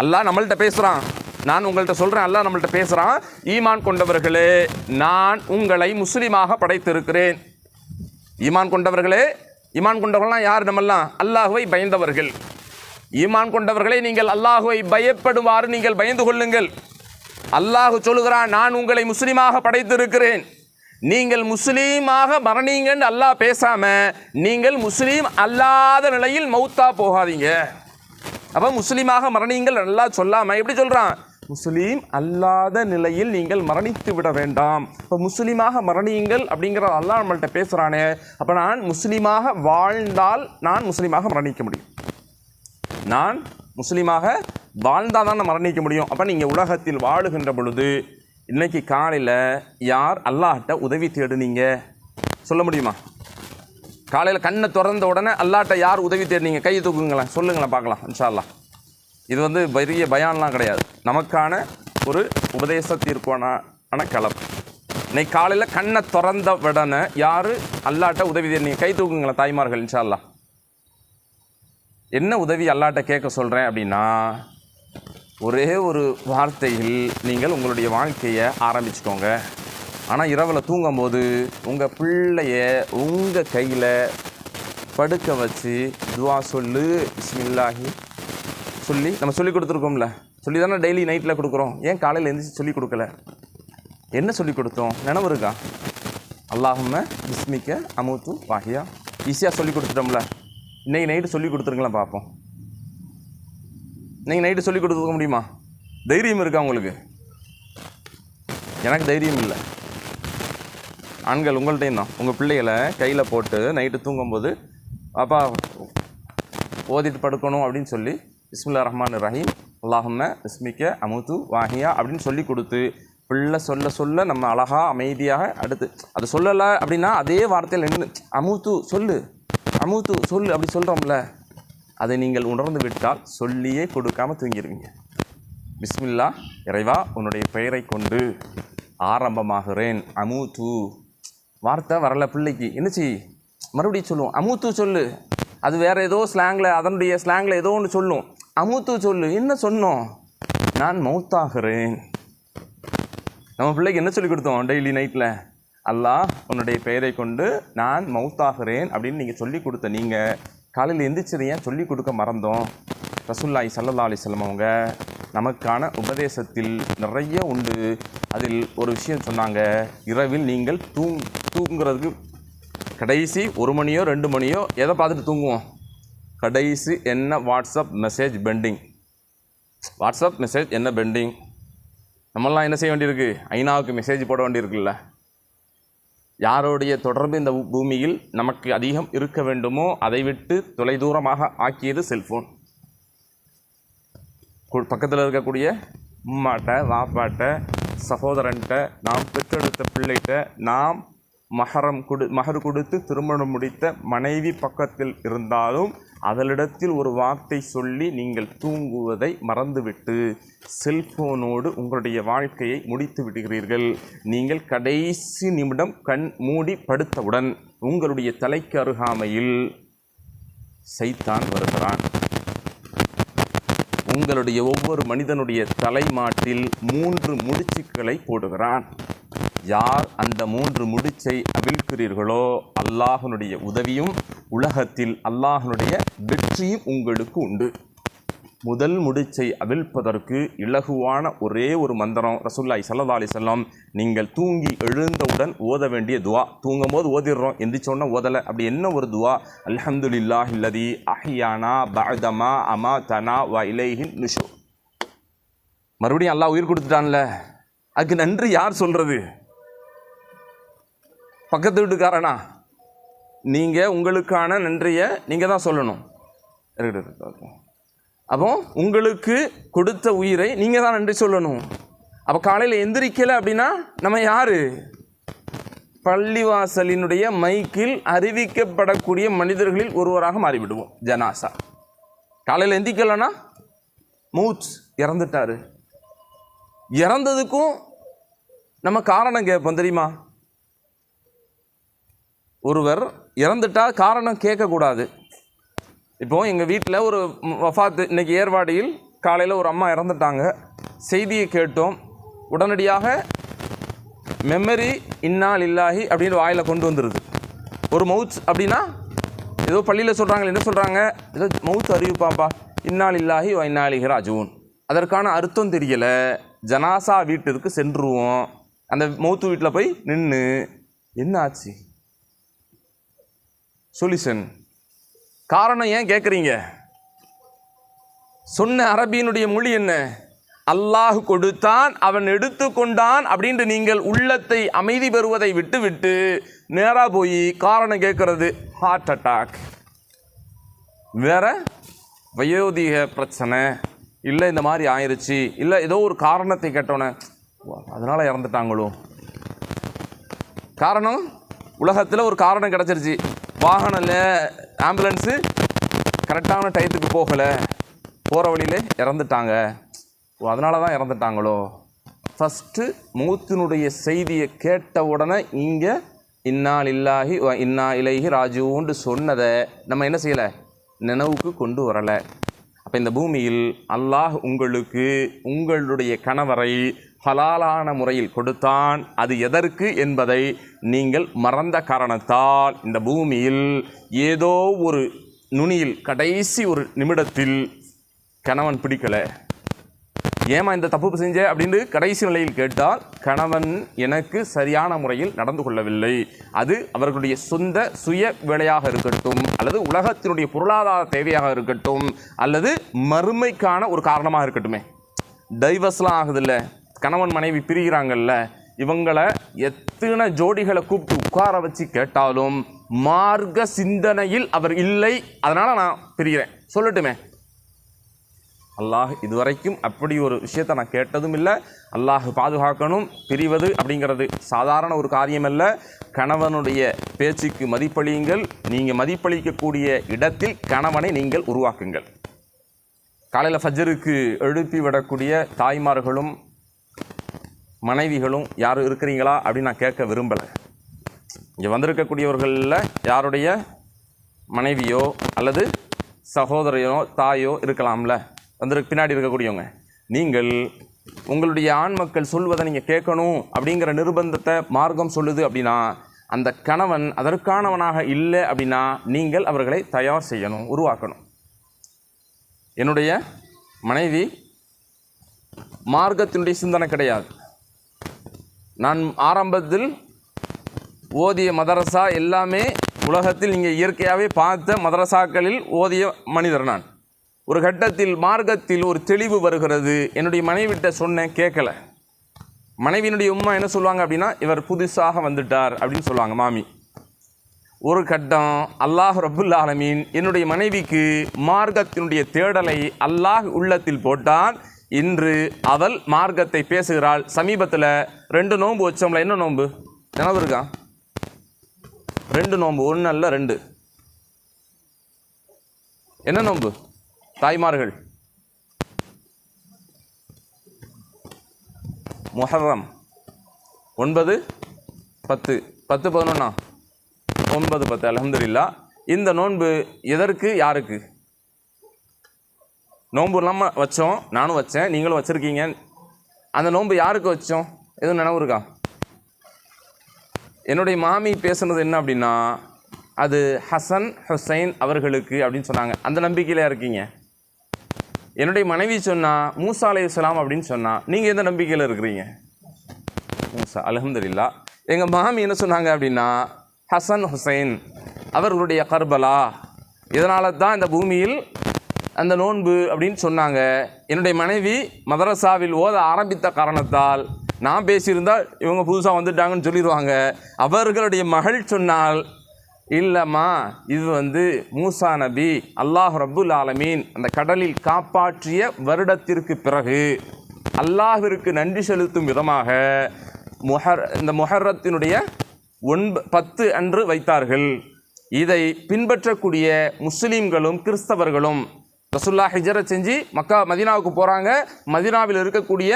அல்லாஹ் நம்மள்கிட்ட பேசுகிறான். நான் உங்கள்கிட்ட சொல்கிறேன், அல்லாஹ் நம்மள்கிட்ட பேசுகிறான். ஈமான் கொண்டவர்களே, நான் உங்களை முஸ்லீமாக படைத்திருக்கிறேன். ஈமான் கொண்டவர்களே, ஈமான் கொண்டவர்கள்லாம் யார்? நம்மெல்லாம் அல்லாஹுவை பயந்தவர்கள். ஈமான் கொண்டவர்களே, நீங்கள் அல்லாஹுவை பயப்படுவாறு நீங்கள் பயந்து கொள்ளுங்கள். அல்லாஹ் சொல்லுகிறான், நான் உங்களை முஸ்லீமாக படைத்திருக்கிறேன். நீங்கள் முஸ்லீமாக மரணிங்கன்னு அல்லாஹ் பேசாமல் நீங்கள் முஸ்லீம் அல்லாத நிலையில் மௌத்தா போகாதீங்க. அப்போ முஸ்லீமாக மரணிங்கள் அல்லாஹ் சொல்லாமல் எப்படி சொல்கிறான்? முஸ்லீம் அல்லாத நிலையில் நீங்கள் மரணித்து விட வேண்டாம். இப்போ முஸ்லீமாக மரணியுங்கள் அப்படிங்கிற அல்லாஹ் நம்மள்கிட்ட பேசுகிறானே. அப்போ நான் முஸ்லீமாக வாழ்ந்தால் நான் முஸ்லீமாக மரணிக்க முடியும். நான் முஸ்லீமாக வாழ்ந்தால் தான் நான் மரணிக்க முடியும். அப்போ நீங்கள் உலகத்தில் வாழுகின்ற பொழுது இன்றைக்கி காலையில் யார் அல்லாஹ்கிட்ட உதவி தேடுனீங்க சொல்ல முடியுமா? காலையில் கண்ணை திறந்த உடனே அல்லாட்ட யார் உதவி தேடினீங்க? கையை தூக்குங்களேன், சொல்லுங்களேன் பார்க்கலாம் இன்ஷா அல்லாஹ். இது வந்து பெரிய பயான்லாம் கிடையாது, நமக்கான ஒரு உபதேசத்திற்கான களம். இன்னைக்கு காலையில் கண்ணை திறந்த உடனே யார் அல்லாட்ட உதவி தேடினீங்க? கை தூக்குங்களேன் தாய்மார்கள் இன்ஷா அல்லாஹ். என்ன உதவி அல்லாட்ட கேட்க சொல்கிறேன் அப்படின்னா, ஒரே ஒரு வார்த்தையில் நீங்கள் உங்களுடைய வாழ்க்கையை ஆரம்பிச்சுக்கோங்க. ஆனால் இரவில் தூங்கும்போது உங்கள் பிள்ளைய உங்கள் கையில் படுக்க வச்சு துவா சொல்லு, பிஸ்மில்லாஹி சொல்லி நம்ம சொல்லி கொடுத்துருக்கோம்ல, சொல்லி தானே டெய்லி நைட்டில் கொடுக்குறோம். ஏன் காலையில் எழுந்திரிச்சு சொல்லி கொடுக்கல? என்ன சொல்லி கொடுத்தோம் நினைவு இருக்கா? அல்லாஹும்ம பிஸ்மிக்க அமுத்து வாஹியா, ஈஸியாக சொல்லி கொடுத்துட்டோம்ல. இன்றைக்கி நைட்டு சொல்லி கொடுத்துருங்களேன் பார்ப்போம். நீங்கள் நைட்டு சொல்லி கொடுத்துக்க முடியுமா? தைரியம் இருக்கா உங்களுக்கு? எனக்கு தைரியம் இல்லை. ஆண்கள் உங்கள்கிட்டையும் தான், உங்கள் பிள்ளைகளை கையில் போட்டு நைட்டு தூங்கும்போது அப்பா ஓதிட்டு படுக்கணும் அப்படின்னு சொல்லி பிஸ்மில்லா ரஹ்மான் ரஹீம் அல்லாஹும்ம பிஸ்மிக்க அமுத்து வாஹியா அப்படின்னு சொல்லி கொடுத்து பிள்ளை சொல்ல சொல்ல நம்ம அழகாக அமைதியாக அடுத்து அது சொல்லலை அப்படின்னா அதே வார்த்தையில் நின்று அமுத்து சொல்லு, அமுத்து சொல்லு அப்படி சொல்கிறோம்ல, அதை நீங்கள் உணர்ந்து விட்டால் சொல்லியே கொடுக்காமல் தூங்கிடுவீங்க. பிஸ்மில்லா, இறைவா உன்னுடைய பெயரை கொண்டு ஆரம்பமாகிறேன், அமுத்து. வார்த்தை வரல பிள்ளைக்கு, என்னச்சி மறுபடியும் சொல்லுவோம், அமுத்து சொல்லு. அது வேறு ஏதோ ஸ்லாங்கில், அதனுடைய ஸ்லாங்கில் ஏதோ ஒன்று சொல்லும், அமுத்து சொல்லு. என்ன சொன்னோம்? நான் மௌத்தாகிறேன். நம்ம பிள்ளைக்கு என்ன சொல்லி கொடுத்தோம் டெய்லி நைட்டில்? அல்லாஹ் உன்னுடைய பெயரை கொண்டு நான் மௌத்தாகிறேன் அப்படின்னு நீங்கள் சொல்லி கொடுத்த நீங்கள் காலையில் எந்திரிச்சதை ஏன் சொல்லி கொடுக்க மறந்தோம்? ரசூலுல்லாஹி ஸல்லல்லாஹு அலைஹி வஸல்லம் அவங்க நமக்கான உபதேசத்தில் நிறைய உண்டு. அதில் ஒரு விஷயம் சொன்னாங்க, இரவில் நீங்கள் தூங்குறதுக்கு கடைசி 1 மணியோ 2 மணியோ எதை பார்த்துட்டு தூங்குவோம்? கடைசி என்ன WhatsApp message pending, WhatsApp message என்ன பெண்டிங். நம்மளாம் என்ன செய்ய வேண்டியிருக்கு? ஐநாவுக்கு மெசேஜ் போட வேண்டியிருக்குல்ல. யாருடைய தொடர்பு இந்த பூமியில் நமக்கு அதிகம் இருக்க வேண்டுமோ அதை விட்டு தொலைதூரமாக ஆக்கியது செல்ஃபோன். பக்கத்தில் இருக்கக்கூடிய உம்மாட்ட, வாப்பாட்ட, சகோதரன்கிட்ட, நாம் பெற்றெடுத்த பிள்ளைகிட்ட, நாம் மஹர் கொடுத்து திருமணம் முடித்த மனைவி பக்கத்தில் இருந்தாலும் அதனிடத்தில் ஒரு வார்த்தை சொல்லி நீங்கள் தூங்குவதை மறந்துவிட்டு செல்போனோடு உங்களுடைய வாழ்க்கையை முடித்து விடுகிறீர்கள். நீங்கள் கடைசி நிமிடம் கண் மூடி படுத்தவுடன் உங்களுடைய தலைக்கு அருகாமையில் சைத்தான் வருகிறான். உங்களுடைய ஒவ்வொரு மனிதனுடைய தலைமாட்டில் 3 முடிச்சுக்களை போடுகிறான். யார் அந்த 3 முடிச்சை அவிழ்க்கிறீர்களோ அல்லாஹ்வுடைய உதவியும் உலகத்தில் அல்லாஹ்வுடைய வெற்றியும் உங்களுக்கு உண்டு. முதல் முடிச்சை அவிழ்ப்பதற்கு இலகுவான ஒரே ஒரு மந்திரம் ரசூலுல்லாஹி ஸல்லல்லாஹு அலைஹி வஸல்லம், நீங்கள் தூங்கி எழுந்தவுடன் ஓத வேண்டிய துவா. தூங்கும் போது ஓதிடுறோம், எந்திரிச்சோன்னா ஓதலை, அப்படி என்ன ஒரு துவா? அல்ஹம்துலில்லாஹில்லதி அஹ்யானா பஅதமா அமாதனா வ இலைஹின் நுஷூர். மறுபடியும் அல்லாஹ் உயிர் கொடுத்துட்டான்ல, அதுக்கு நன்றி யார் சொல்றது? பக்கத்து வீட்டுக்காரனா? நீங்கள் உங்களுக்கான நன்றியை நீங்கள் தான் சொல்லணும். அப்போ உங்களுக்கு கொடுத்த உயிரை நீங்கள் தான் நன்றி சொல்லணும். அப்போ காலையில் எந்திரிக்கலை அப்படின்னா நம்ம யார்? பள்ளிவாசலினுடைய மைக்கில் அறிவிக்கப்படக்கூடிய மனிதர்களில் ஒருவராக மாறிவிடுவோம். ஜனாசா. காலையில் எந்திரிக்கலைன்னா மௌத், இறந்துட்டாரு. இறந்ததுக்கும் நம்ம காரணம் கேட்போம் தெரியுமா? ஒருவர் இறந்துட்டால் காரணம் கேட்கக்கூடாது. இப்போது எங்கள் வீட்டில் ஒரு வஃபாத்து, இன்றைக்கி ஏர்வாடியில் காலையில் ஒரு அம்மா இறந்துட்டாங்க. செய்தியை கேட்டோம், உடனடியாக மெமரி இன்னா லில்லாஹி அப்படின்னு வாயில் கொண்டு வந்துடுது. ஒரு மவுத் அப்படின்னா ஏதோ பள்ளியில் சொல்கிறாங்க, என்ன சொல்கிறாங்க? ஏதோ மவுத் அறிவிப்பாப்பா, இன்னா லில்லாஹி வ இன்னா இலைஹி ராஜிஊன். அதற்கான அர்த்தம் தெரியலை. ஜனாசா வீட்டிற்கு சென்றுருவோம். அந்த மவுத்து வீட்டில் போய் நின்று என்ன ஆச்சு சொல்யூஷன், காரணம் ஏன் கேட்குறீங்க? சொன்ன அரபியினுடைய மொழி என்ன? அல்லாஹ் கொடுத்தான், அவன் எடுத்துக்கொண்டான் அப்படின்ட்டு நீங்கள் உள்ளத்தை அமைதி பெறுவதை விட்டு விட்டு நேராக போய் காரணம் கேட்கறது. ஹார்ட் அட்டாக், வேற வயோதிக பிரச்சனை, இல்லை இந்த மாதிரி ஆயிடுச்சு, இல்லை ஏதோ ஒரு காரணத்தை கேட்டோன்னே அதனால் இறந்துட்டாங்களோ. காரணம், உலகத்தில் ஒரு காரணம் கிடச்சிருச்சு. வாகனில் ஆம்புலன்ஸு கரெக்டான டயத்துக்கு போகலை, போகிற வழியிலே இறந்துட்டாங்க. அதனால தான் இறந்துட்டாங்களோ? ஃபஸ்ட்டு மௌத்தினுடைய செய்தியை கேட்ட உடனே இங்கே இன்னா லில்லாஹி வ இன்னா இலைஹி ராஜிஊன்னு சொன்னதை நம்ம என்ன செய்யலை, நினைவுக்கு கொண்டு வரலை. அப்போ இந்த பூமியில் அல்லாஹ் உங்களுக்கு உங்களுடைய கணவரை ஹலாலான முறையில் கொடுத்தான். அது எதற்கு என்பதை நீங்கள் மறந்த காரணத்தால் இந்த பூமியில் ஏதோ ஒரு நுனியில் கடைசி ஒரு நிமிடத்தில் கணவன் பிடிக்கலை, ஏமா இந்த தப்பு செஞ்ச அப்படின்னு கடைசி நிலையில் கேட்டால் கணவன் எனக்கு சரியான முறையில் நடந்து கொள்ளவில்லை. அது அவர்களுடைய சொந்த சுய வேலையாக இருக்கட்டும், அல்லது உலகத்தினுடைய பொருளாதார தேவையாக இருக்கட்டும், அல்லது மறுமைக்கான ஒரு காரணமாக இருக்கட்டுமே. டைவர்ஸ்லாம் ஆகுதில்ல, கணவன் மனைவி பிரிகிறாங்கல்ல, இவங்களை எத்தனை ஜோடிகளை கூப்பிட்டு உட்கார வச்சு கேட்டாலும் மார்க்க சிந்தனையில் அவர் இல்லை, அதனால் நான் பிரிகிறேன் சொல்லட்டுமே. அல்லாஹ் இதுவரைக்கும் அப்படி ஒரு விஷயத்தை நான் கேட்டதும் இல்லை. அல்லாஹ் பாதுகாக்கணும். பிரிவது அப்படிங்கிறது சாதாரண ஒரு காரியமல்ல. கணவனுடைய பேச்சுக்கு மதிப்பளியுங்கள். நீங்கள் மதிப்பளிக்கக்கூடிய இடத்தில் கணவனை நீங்கள் உருவாக்குங்கள். காலையில் ஃபஜ்ருக்கு எழுப்பி விடக்கூடிய தாய்மார்களும் மனைவிகளும் யாரும் இருக்கிறீங்களா அப்படின்னு நான் கேட்க விரும்பலை. இங்கே வந்திருக்கக்கூடியவர்களில் யாருடைய மனைவியோ அல்லது சகோதரையோ தாயோ இருக்கலாம்ல, பின்னாடி இருக்கக்கூடியவங்க. நீங்கள் உங்களுடைய ஆண் மக்கள் சொல்வதை நீங்கள் கேட்கணும் அப்படிங்கிற நிர்பந்தத்தை மார்க்கம் சொல்லுது அப்படின்னா, அந்த கணவன் அதற்கானவனாக இல்லை அப்படின்னா நீங்கள் அவர்களை தயார் செய்யணும், உருவாக்கணும். என்னுடைய மனைவி மார்க்கத்தினுடைய சிந்தனை கிடையாது. நான் ஆரம்பத்தில் ஓதிய மதரசா எல்லாமே உலகத்தில் நீங்கள் இயற்கையாகவே பார்த்த மதரசாக்களில் ஓதிய மனிதர் நான். ஒரு கட்டத்தில் மார்க்கத்தில் ஒரு தெளிவு வருகிறது. என்னுடைய மனைவிட்ட சொன்னேன், கேட்கலை. மனைவியினுடைய உம்மா என்ன சொல்லுவாங்க அப்படின்னா, இவர் புதுசாக வந்துட்டார் அப்படின்னு சொல்லுவாங்க மாமி. ஒரு கட்டம் அல்லாஹ் ரப்புல் ஆலமீன் என்னுடைய மனைவிக்கு மார்க்கத்தினுடைய தேடலை அல்லாஹ் உள்ளத்தில் போட்டான். இன்று அவள் மார்க்கத்தை பேசுகிறாள். சமீபத்தில் 2 நோன்பு வச்சோம்ல, என்ன நோன்பு நினைவு இருக்கா? 2 நோன்பு, 1 அல்ல 2. என்ன நோன்பு தாய்மார்கள்? முஹர்ரம் 9, 10, 10, 11, 9, 10. அல்ஹம்துலில்லாஹ். இந்த நோன்பு எதற்கு, யாருக்கு? நோன்பு இல்லாமல் வச்சோம், நானும் வச்சேன், நீங்களும் வச்சுருக்கீங்க. அந்த நோன்பு யாருக்கு வச்சோம்? எதுவும் நினைவு இருக்கா? என்னுடைய மாமி பேசுனது என்ன அப்படின்னா, அது ஹசன் ஹுசைன் அவர்களுக்கு அப்படின்னு சொன்னாங்க. அந்த நம்பிக்கையில் இருக்கீங்க. என்னுடைய மனைவி சொன்னா மூசா அலைஹிஸ்ஸலாம் அப்படின்னு சொன்னா, நீங்கள் எந்த நம்பிக்கையில் இருக்கிறீங்க? மூசா. அல்ஹம்துலில்லாஹ். எங்கள் மாமி என்ன சொன்னாங்க அப்படின்னா, ஹசன் ஹுசைன் அவர்களுடைய கர்பலா, இதனால தான் இந்த பூமியில் அந்த நோன்பு அப்படின்னு சொன்னாங்க. என்னுடைய மனைவி மதரசாவில் ஓத ஆரம்பித்த காரணத்தால் நான் பேசியிருந்தால் இவங்க புதுசாக வந்துட்டாங்கன்னு சொல்லிடுவாங்க. அவர்களுடைய மகள் சொன்னால், இல்லைம்மா, இது மூசா நபி அல்லாஹ் ரப்புல் ஆலமீன் அந்த கடலில் காப்பாற்றிய வருடத்திற்கு பிறகு அல்லாஹ்விற்கு நன்றி செலுத்தும் விதமாக இந்த முஹர்ரத்தினுடைய 10 அன்று வைத்தார்கள். இதை பின்பற்றக்கூடிய முஸ்லீம்களும் கிறிஸ்தவர்களும் ரசூலுல்லாஹ் ஹிஜ்ரத் செஞ்சு மக்கா மதீனாவுக்கு போகிறாங்க. மதீனாவில் இருக்கக்கூடிய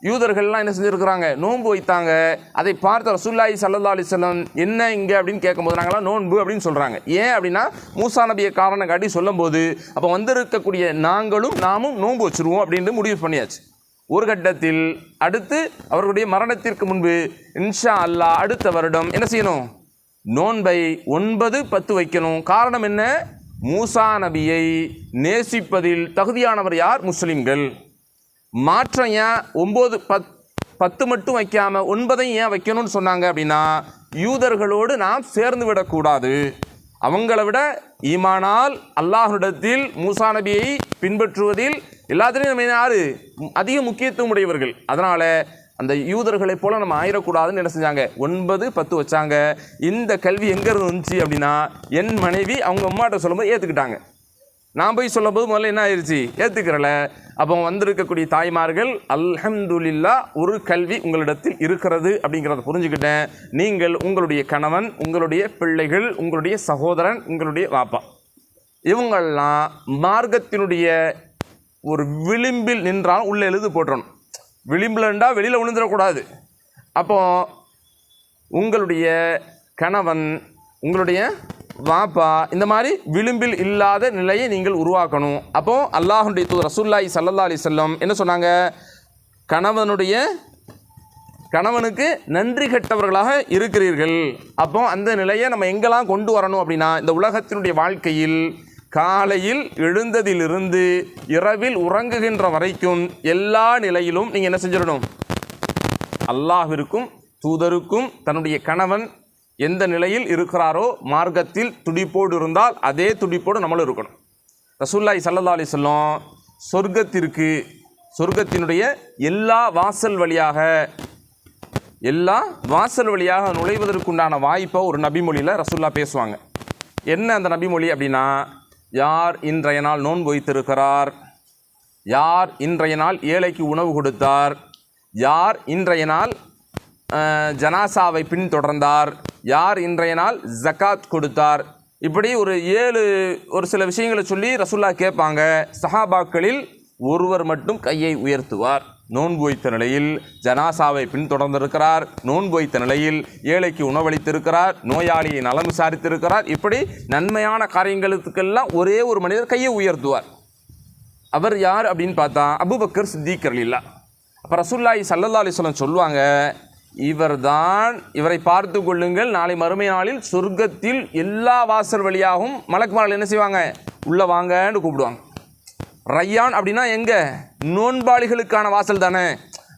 யூதர்கள்லாம் என்ன செஞ்சுருக்கிறாங்க, நோன்பு வைத்தாங்க. அதை பார்த்த ரசூலுல்லாஹி ஸல்லல்லாஹு அலைஹி வஸல்லம் என்ன இங்கே அப்படின்னு கேட்கும்போது நாங்களாம் நோன்பு அப்படின்னு சொல்கிறாங்க. ஏன் அப்படின்னா மூசா நபியை காரணம் காட்டி சொல்லும்போது அப்போ வந்திருக்கக்கூடிய நாமும் நோன்பு வச்சுருவோம் அப்படின்ட்டு முடிவு பண்ணியாச்சு. ஒரு கட்டத்தில் அடுத்து அவர்களுடைய மரணத்திற்கு முன்பு இன்ஷா அல்லாஹ் அடுத்த வருடம் என்ன செய்யணும், நோன்பை 9, 10 வைக்கணும். காரணம் என்ன? மூசா நபியை நேசிப்பதில் தகுதியானவர் யார்? முஸ்லிம்கள். மாற்றம் ஏன் 9, 10 மட்டும் வைக்காமல் 9ஐயும் ஏன் வைக்கணும்னு சொன்னாங்க அப்படின்னா, யூதர்களோடு நாம் சேர்ந்து விடக்கூடாது. அவங்கள விட ஈமானால் அல்லாஹ்விடத்தில் மூசா நபியை பின்பற்றுவதில் எல்லாத்துலேயும் நம்ம யார் அதிக முக்கியத்துவம் உடையவர்கள். அதனால் அந்த யூதர்களை போல் நம்ம ஆயிடக்கூடாதுன்னு என்ன செஞ்சாங்க, 9, 10 வச்சாங்க. இந்த கல்வி எங்கே இருந்துச்சு அப்படின்னா, என் மனைவி அவங்க அம்மாட்ட சொல்லும்போது ஏற்றுக்கிட்டாங்க. நான் போய் சொல்லும்போது முதல்ல என்ன ஆயிடுச்சு, ஏற்றுக்கிறல. அப்போ வந்திருக்கக்கூடிய தாய்மார்கள் அல்ஹம்துலில்லாஹ் ஒரு கல்வி உங்களிடத்தில் இருக்கிறது அப்படிங்கிறத புரிஞ்சுக்கிட்டேன். நீங்கள் உங்களுடைய கணவன், உங்களுடைய பிள்ளைகள், உங்களுடைய சகோதரன், உங்களுடைய வாப்பா, இவங்கள்லாம் மார்க்கத்தினுடைய ஒரு விளிம்பில் நின்றால் உள்ளே எழுது போட்டுறணும். விளிம்பில்ண்டா வெளியில் விழுந்துடக்கூடாது. அப்போ உங்களுடைய கணவன், உங்களுடைய வாப்பா, இந்த மாதிரி விளிம்பில் இல்லாத நிலையை நீங்கள் உருவாக்கணும். அப்போது அல்லாஹ்வுடைய தூதர் ரசூலுல்லாஹி ஸல்லல்லாஹு அலைஹி வஸல்லம் என்ன சொன்னாங்க, கணவனுக்கு நன்றி கெட்டவர்களாக இருக்கிறீர்கள். அப்போ அந்த நிலையை நம்ம எங்கெல்லாம் கொண்டு வரணும் அப்படின்னா, இந்த உலகத்தினுடைய வாழ்க்கையில் காலையில் எழுந்ததிலிருந்து இரவில் உறங்குகின்ற வரைக்கும் எல்லா நிலையிலும் நீங்கள் என்ன செஞ்சிடணும், அல்லாஹ்விற்கும் தூதருக்கும் தன்னுடைய கணவன் எந்த நிலையில் இருக்கிறாரோ மார்க்கத்தில் துடிப்போடு இருந்தால் அதே துடிப்போடு நம்மளும் இருக்கணும். ரசூலுல்லாஹி ஸல்லல்லாஹு அலைஹி வஸல்லம் சொர்க்கத்தினுடைய எல்லா வாசல் வழியாக நுழைவதற்குண்டான வாய்ப்பை ஒரு நபிமொழியில் ரசூலுல்லாஹ் பேசுவாங்க. என்ன அந்த நபிமொழி அப்படின்னா, யார் இன்றைய நாள் நோன்பு வைத்திருக்கிறார், யார் இன்றைய நாள் ஏழைக்கு உணவு கொடுத்தார், யார் இன்றைய நாள் ஜனாசாவை பின்தொடர்ந்தார், யார் இன்றைய நாள் ஜகாத் கொடுத்தார், இப்படி ஒரு சில விஷயங்களை சொல்லி ரசூலுல்லாஹ் கேட்பாங்க. சஹாபாக்களில் ஒருவர் மட்டும் கையை உயர்த்துவார். நோன்பு வைத்த நிலையில் ஜனாசாவை பின்தொடர்ந்திருக்கிறார், நோன்பு வைத்த நிலையில் ஏழைக்கு உணவளித்திருக்கிறார், நோயாளியை நலம் விசாரித்திருக்கிறார். இப்படி நன்மையான காரியங்களுக்கெல்லாம் ஒரே ஒரு மனிதர் கையை உயர்த்துவார். அவர் யார் அப்படின்னு பார்த்தா அபூபக்கர் சித்திக் ரலியல்லாஹு. அப்போ ரசூலுல்லாஹி ஸல்லல்லாஹு அலைஹி வஸல்லம் சொல்லுவாங்க, இவரை பார்த்து கொள்ளுங்கள், நாளை மறுமை நாளில் சொர்க்கத்தில் எல்லா வாசல் வழியாகவும் மலக்குமார்கள் என்ன செய்வாங்க, உள்ளே வாங்கன்னு கூப்பிடுவாங்க. ரையான் அப்படின்னா எங்கே, நோன்பாளிகளுக்கான வாசல் தானே.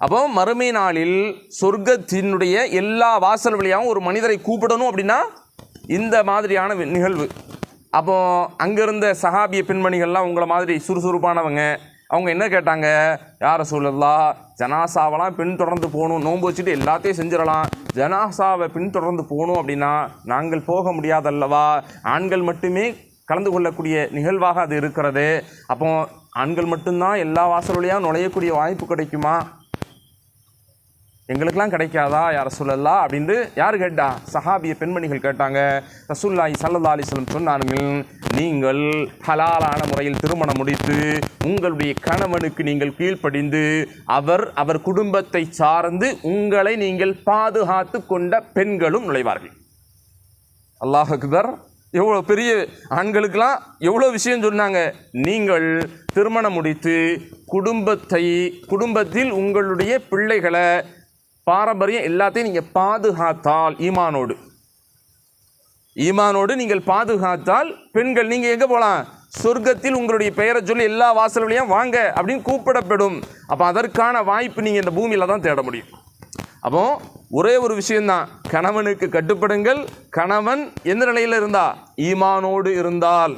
அப்போ மறுமை நாளில் சொர்க்கத்தினுடைய எல்லா வாசல் வழியாகவும் ஒரு மனிதரை கூப்பிடணும் அப்படின்னா இந்த மாதிரியான நிகழ்வு. அப்போது அங்கே இருந்த சஹாபிய பெண்மணிகள்லாம் உங்களை மாதிரி சுறுசுறுப்பானவங்க, அவங்க என்ன கேட்டாங்க, யா ரசூலல்லாஹ், ஜனாசாவெல்லாம் பின்தொடர்ந்து போகணும், நோன்பு வச்சுட்டு எல்லாத்தையும் செஞ்சிடலாம், ஜனாசாவை பின்தொடர்ந்து போகணும் அப்படின்னா நாங்கள் போக முடியாதல்லவா, ஆண்கள் மட்டுமே கலந்து கொள்ளக்கூடிய நிகழ்வாக அது இருக்கிறது. அப்போ ஆண்கள் மட்டும்தான் எல்லா வாசல் வழியாக நுழையக்கூடிய வாய்ப்பு கிடைக்குமா, எங்களுக்கெல்லாம் கிடைக்காதா யா ரசூலல்லாஹ் அப்படின்னு யார் கேட்டா, சஹாபிய பெண்மணிகள் கேட்டாங்க. ரசூலுல்லாஹி ஸல்லல்லாஹு அலைஹி வஸல்லம் சொன்னார்கள், நீங்கள் ஹலாலான முறையில் திருமணம் முடித்து உங்களுடைய கணவனுக்கு நீங்கள் கீழ்ப்படிந்து அவர் குடும்பத்தை சார்ந்து உங்களை நீங்கள் பாதுகாத்து கொண்ட பெண்களும் நுழைவார்கள். அல்லாஹ் அக்பர். எவ்வளோ பெரிய ஆண்களுக்கெல்லாம் எவ்வளோ விஷயம் சொன்னாங்க. நீங்கள் திருமணம் முடித்து குடும்பத்தில் உங்களுடைய பிள்ளைகளை பாரம்பரியம் எல்லாத்தையும் நீங்கள் பாதுகாத்தால், ஈமானோடு நீங்கள் பாதுகாத்தால் பெண்கள் நீங்கள் எங்கே போகலாம், சொர்க்கத்தில் உங்களுடைய பெயரை சொல்லி எல்லா வாசல் வழியாக வாங்க அப்படின்னு கூப்பிடப்படும். அப்போ அதற்கான வாய்ப்பு நீங்கள் இந்த பூமியில் தான் தேட முடியும். அப்போ ஒரே ஒரு விஷயந்தான், கணவனுக்கு கட்டுப்படுங்கள். கணவன் எந்த நிலையில் ஈமானோடு இருந்தால்,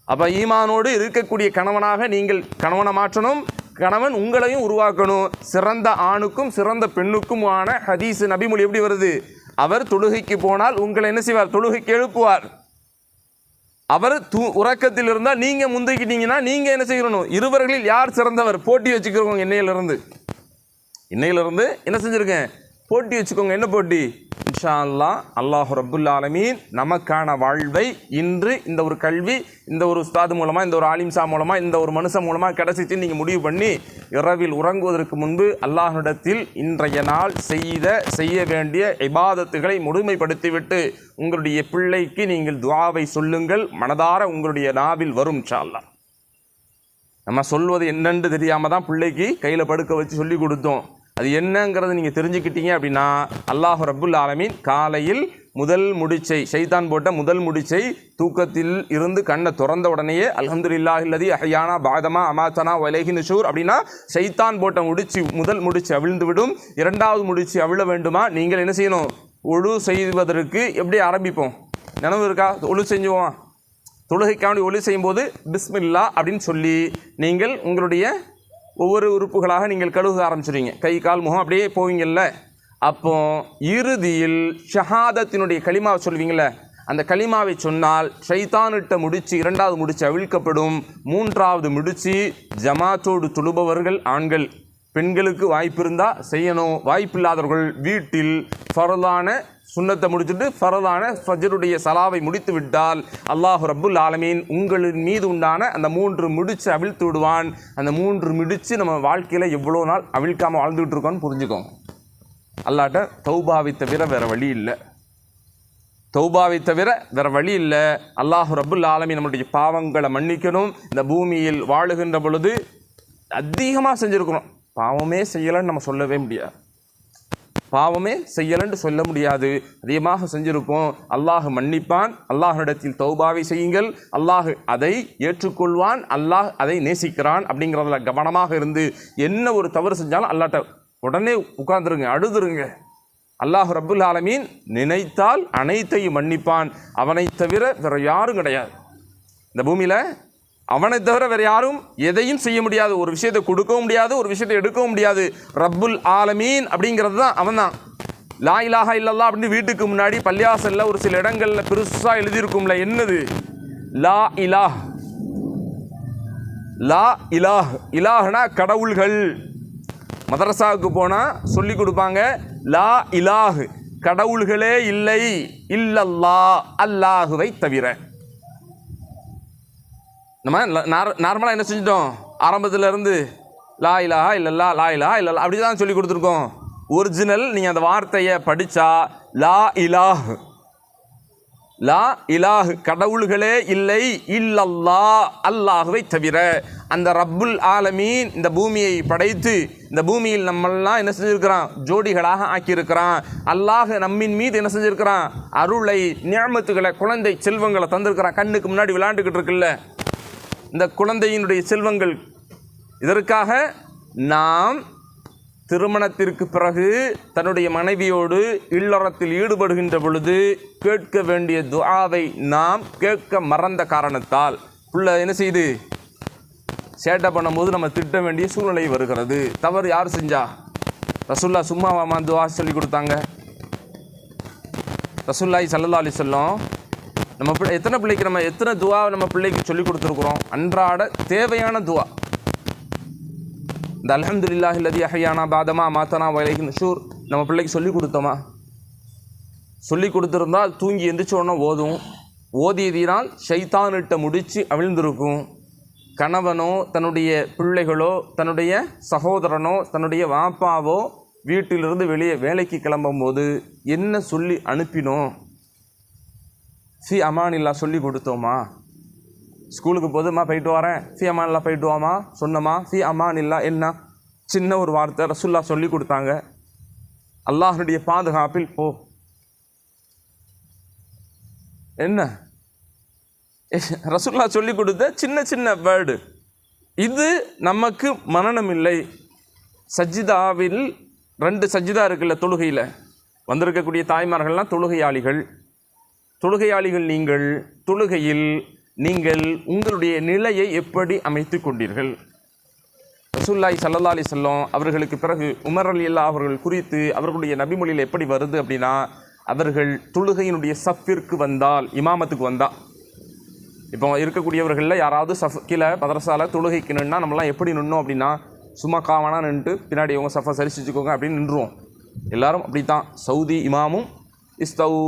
அப்போ ஈமானோடு இருக்கக்கூடிய கணவனாக நீங்கள் கணவனை மாற்றணும், கணவன் உங்களையும் உருவாக்கணும். சிறந்த ஆணுக்கும் சிறந்த பெண்ணுக்குமான ஹதீஸ் நபிமொழி எப்படி வருது, அவர் தொழுகைக்கு போனால் உங்களை என்ன செய்வார், தொழுகைக்கு எழுப்புவார். அவர் உறக்கத்தில் இருந்தால் நீங்கள் முந்திக்கிட்டீங்கன்னா நீங்கள் என்ன செய்யணும், இருவர்களில் யார் சிறந்தவர் போட்டி வச்சுக்கிறோங்க. இன்னையிலிருந்து என்ன செஞ்சுருக்கேன், போட்டி வச்சுக்கோங்க. என்ன போட்டி? இன்ஷா அல்லாஹ் அல்லாஹ் ரப்புல் ஆலமீன் நமக்கான வாழ்வை இன்று இந்த ஒரு கல்வி, இந்த ஒரு உஸ்தாது மூலமாக, இந்த ஒரு ஆலிம்சா மூலமாக, இந்த ஒரு மனுஷன் மூலமாக கிடச்சிச்சு நீங்கள் முடிவு பண்ணி இரவில் உறங்குவதற்கு முன்பு அல்லாஹ்விடத்தில் இன்றைய நாள் செய்ய வேண்டிய இபாதத்துகளை முழுமைப்படுத்திவிட்டு உங்களுடைய பிள்ளைக்கு நீங்கள் துஆவை சொல்லுங்கள். மனதார உங்களுடைய நாவில் வரும் இன்ஷா அல்லாஹ். நம்ம சொல்வது என்னென்று தெரியாமல் தான் பிள்ளைக்கு கையில் படுக்க வச்சு சொல்லி கொடுத்தோம். அது என்னங்கிறது நீங்கள் தெரிஞ்சுக்கிட்டீங்க அப்படின்னா அல்லாஹ் ரப்புல் ஆலமீன் காலையில் ஷைத்தான் போட்ட முதல் முடிச்சை தூக்கத்தில் இருந்து கண்ணை திறந்த உடனேயே அல்ஹம்துலில்லாஹில்லதி அஹ்யானா பாதமா அமாத்தனா வலைஹி நுஷூர் அப்படின்னா ஷைத்தான் போட்ட முதல் முடிச்சு அவிழ்ந்து விடும். இரண்டாவது முடிச்சு அவிழ வேண்டுமா, நீங்கள் என்ன செய்யணும், ஒழு செய்வதற்கு எப்படி ஆரம்பிப்போம், நினைவு இருக்கா? ஒழு செஞ்சுவோம். தொழுகைக்காண்டி ஒளி செய்யும்போது பிஸ்மில்லா அப்படின்னு சொல்லி நீங்கள் உங்களுடைய ஒவ்வொரு உறுப்புகளாக நீங்கள் கழுக ஆரம்பிச்சிடுவீங்க. கை கால் முகம் அப்படியே போவீங்கல்ல. அப்போ இறுதியில் ஷஹாதத்தினுடைய கலிமாவை சொல்வீங்கள, அந்த கலிமாவை சொன்னால் ஷைத்தானிட்ட முடிச்சு 2வது முடிச்சு அவிழ்க்கப்படும். 3வது முடிச்சு ஜமாத்தோடு தொழுபவர்கள் ஆண்கள். பெண்களுக்கு வாய்ப்பு இருந்தால் செய்யணும், வாய்ப்பில்லாதவர்கள் வீட்டில் ஃபரலான சுன்னத்தை முடிச்சுட்டு ஃபரலான ஃபஜ்ருடைய சலாவை முடித்து விட்டால் அல்லாஹ் ரப்புல் ஆலமீன் உங்களின் மீது உண்டான அந்த 3 முடிச்சு அவிழ்த்து விடுவான். அந்த 3 முடிச்சு நம்ம வாழ்க்கையில் எவ்வளோ நாள் அவிழ்க்காமல் வாழ்ந்துகிட்டு இருக்கோன்னு புரிஞ்சுக்கோங்க. அல்லாட்ட தௌபாவை தவிர வேறு வழி இல்லை, தௌபாவை தவிர வேறு வழி இல்லை. அல்லாஹ் ரப்புல் ஆலமீன் நம்முடைய பாவங்களை மன்னிக்கணும். இந்த பூமியில் வாழுகின்ற பொழுது அதிகமாக செஞ்சுருக்கிறோம், பாவமே செய்யலைன்னு நம்ம சொல்லவே முடியாது, பாவமே செய்யலன்னு சொல்ல முடியாது, அதிகமாக செஞ்சிருப்போம். அல்லாஹ் மன்னிப்பான். அல்லாஹ்விடத்தில் தௌபாவை செய்யுங்கள், அல்லாஹ் அதை ஏற்றுக்கொள்வான், அல்லாஹ் அதை நேசிக்கிறான். அப்படிங்கிறதுல கவனமாக இருந்து என்ன ஒரு தவறு செஞ்சாலும் அல்லாஹ்ட்ட உடனே உட்கார்ந்துருங்க, அழுதுருங்க. அல்லாஹ் ரப்புல் ஆலமீன் நினைத்தால் அனைத்தையும் மன்னிப்பான். அவனை தவிர வேறு யாரும் கிடையாது இந்த பூமியில், அவனை தவிர வேறு யாரும் எதையும் செய்ய முடியாது. ஒரு விஷயத்தை கொடுக்கவும் முடியாது, ஒரு விஷயத்தை எடுக்கவும் முடியாது. ரப்புல் ஆலமீன் அப்படிங்கிறது தான் அவன் தான். லா இலாஹா இல்லல்லா அப்படின்னு வீட்டுக்கு முன்னாடி பள்ளியாசலில் ஒரு சில இடங்களில் பெருசாக எழுதியிருக்கும்ல, என்னது? லா இலாஹ். லா இலாஹ், இலாஹ்னா கடவுள்கள். மதரசாவுக்கு போனால் சொல்லி கொடுப்பாங்க, லா இலாஹ் கடவுள்களே இல்லை, இல்லல்லா அல்லாஹுவை தவிர. நம்ம நார்மலாக என்ன செஞ்சிட்டோம், ஆரம்பத்தில் இருந்து லா இலாஹா இல்லல்லா லா இலாஹா இல்லல்லா அப்படி தான் சொல்லி கொடுத்துருக்கோம். ஒரிஜினல் நீங்கள் அந்த வார்த்தையை படித்தா லா இலாஹ், லா இலாஹ் கடவுள்களே இல்லை, இல்லல்லா அல்லாஹுவை தவிர. அந்த ரப்புல் ஆலமீன் இந்த பூமியை படைத்து இந்த பூமியில் நம்மெல்லாம் என்ன செஞ்சுருக்கிறான், ஜோடிகளாக ஆக்கியிருக்கிறான். அல்லாஹ் நம்மின் மீது என்ன செஞ்சுருக்கிறான், அருளை நியமத்துகளை குழந்தை செல்வங்களை தந்திருக்கிறான். கண்ணுக்கு முன்னாடி விளையாண்டுக்கிட்டு இருக்குல்ல இந்த குழந்தையினுடைய செல்வங்கள். இதற்காக நாம் திருமணத்திற்கு பிறகு தன்னுடைய மனைவியோடு இல்லறத்தில் ஈடுபடுகின்ற பொழுது கேட்க வேண்டிய துஆவை நாம் கேட்க மறந்த காரணத்தால் புள்ள என்ன செய்யுது, சேட்டை பண்ணும்போது நம்ம திட்ட வேண்டிய சூழ்நிலை வருகிறது. தவறு யார் செஞ்சா? ரசூல்லா சும்மாவாமா துஆ சொல்லி கொடுத்தாங்க? ரசூலுல்லாஹி ஸல்லல்லாஹு அலைஹி வஸல்லம் நம்ம எத்தனை பிள்ளைக்கு நம்ம எத்தனை துஆ நம்ம பிள்ளைக்கு சொல்லி கொடுத்துருக்குறோம்? அன்றாட தேவையான துஆ. இந்த அல்ஹம்துலில்லாஹி அல்லதி அஹ்யானா பாதமா மாத்தனா வலைஹி நுஷூர் நம்ம பிள்ளைக்கு சொல்லி கொடுத்தோமா? சொல்லி கொடுத்துருந்தால் தூங்கி எந்திரிச்சோன்னா ஓதும். ஓதியதினால் ஷைத்தானிட்ட முடிச்சு அவிழ்ந்திருக்கும். கணவனோ தன்னுடைய பிள்ளைகளோ தன்னுடைய சகோதரனோ தன்னுடைய வாப்பாவோ வீட்டிலிருந்து வெளியே வேலைக்கு கிளம்பும் போது என்ன சொல்லி அனுப்பினோம்? ஃபி அமானில்லா சொல்லி கொடுத்தோமா? ஸ்கூலுக்கு போதுமா போயிட்டு வரேன், ஃபி அமானில்லா போயிட்டு வாமா சொன்னோமா? ஃபி அமானில்லா என்ன சின்ன ஒரு வார்த்தை ரசூல்லா சொல்லி கொடுத்தாங்க. அல்லாஹ்வுடைய பாதுகாப்பில் போ. என்ன ரசூல்லா சொல்லி கொடுத்த சின்ன சின்ன வேர்டு இது நமக்கு மனனம் இல்லை. சஜிதாவில் 2 சஜிதா இருக்குல்ல தொழுகையில், வந்திருக்கக்கூடிய தாய்மார்கள்லாம் தொழுகையாளிகள். தொழுகையாளிகள் நீங்கள் தொழுகையில் நீங்கள் உங்களுடைய நிலையை எப்படி அமைத்து கொண்டீர்கள்? ரசூலுல்லாஹி ஸல்லல்லாஹு அலைஹி வஸல்லம் அவர்களுக்கு பிறகு உமர் ரலியல்லாஹு அவர்கள் குறித்து அவர்களுடைய நபிமொழியில் எப்படி வருது அப்படின்னா, அவர்கள் தொழுகையினுடைய சஃபிற்கு வந்தால், இமாமத்துக்கு வந்தால், இப்போ இருக்கக்கூடியவர்களில் யாராவது கீழே மதரசால தொழுகைக்கு நின்னா நம்மளாம் எப்படி நின்னோம் அப்படின்னா, சும்மா காவனா நின்றுட்டு பின்னாடி அவங்க சஃபை சரி செஞ்சுக்கோங்க அப்படின்னு நின்றுவோம். எல்லாரும் அப்படி தான். சவுதி இமாமும் இஸ்தவு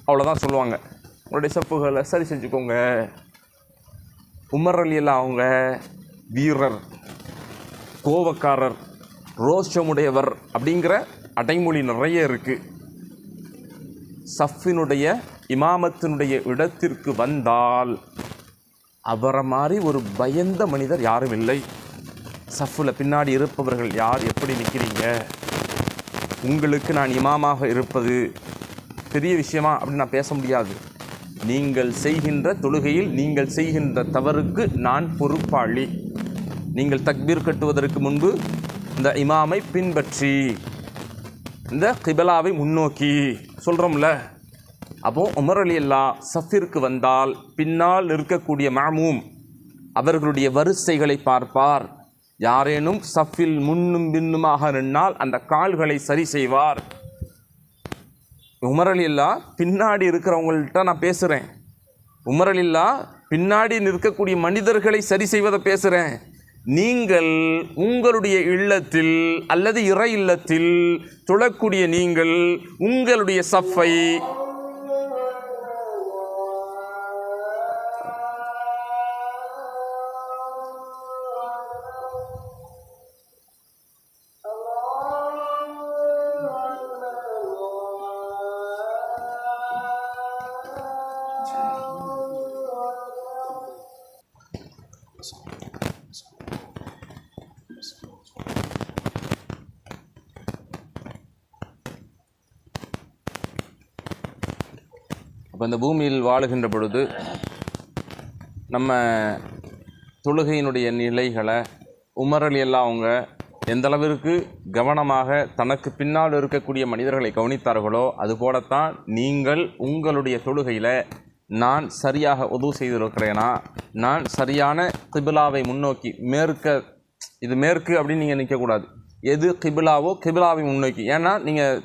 அவ்வளோதான் சொல்லுவாங்க, உங்களுடைய சப்புகளை சரி செஞ்சுக்கோங்க. உமர் ரலியல்லாஹு அவங்க வீரர், கோவக்காரர், ரோஷமுடையவர் அப்படிங்கிற அடைமொழி நிறைய இருக்குது. சஃபினுடைய இமாமத்தினுடைய இடத்திற்கு வந்தால் அவரை மாதிரி ஒரு பயந்த மனிதர் யாரும் இல்லை. சஃபில் பின்னாடி இருப்பவர்கள் யார், எப்படி நிற்கிறீங்க, உங்களுக்கு நான் இமாமாக இருப்பது பெரிய விஷயமா அப்படின்னு நான் பேச முடியாது. நீங்கள் செய்கின்ற தொழுகையில் நீங்கள் செய்கின்ற தவறுக்கு நான் பொறுப்பாளி. நீங்கள் தக்பீர் கட்டுவதற்கு முன்பு இந்த இமாமை பின்பற்றி இந்த கிபலாவை முன்னோக்கி சொல்கிறோம்ல. அப்போது உமர் ரலியல்லாஹு சஃபிற்கு வந்தால் பின்னால் இருக்கக்கூடிய மாமூம் அவர்களுடைய வரிசைகளை பார்ப்பார். யாரேனும் சஃபில் முன்னும் பின்னுமாக நின்னால் அந்த கால்களை சரி செய்வார். உமர் ரலியல்லா பின்னாடி இருக்கிறவங்கள்ட்ட நான் பேசுகிறேன். உமர் ரலியல்லா பின்னாடி நிற்கக்கூடிய மனிதர்களை சரி செய்வதை பேசுகிறேன். நீங்கள் உங்களுடைய இல்லத்தில் அல்லது இறை இல்லத்தில் தொழக்கூடிய நீங்கள் உங்களுடைய சஃபை அப்போ இந்த பூமியில் வாழுகின்ற பொழுது நம்ம தொழுகையினுடைய நிலைகளை உமர் ரலியல்லாஹு அவங்க எந்த அளவிற்கு கவனமாக தனக்கு பின்னால் இருக்கக்கூடிய மனிதர்களை கவனித்தார்களோ அதுபோலத்தான் நீங்கள் உங்களுடைய தொழுகையில் நான் சரியாக உது செய்திருக்கிறேனா, நான் சரியான கிபிலாவை முன்னோக்கி இது மேற்கு அப்படின்னு நீங்கள் நிற்கக்கூடாது. எது கிபிலாவோ கிபிலாவை முன்னோக்கி. ஏன்னா நீங்கள்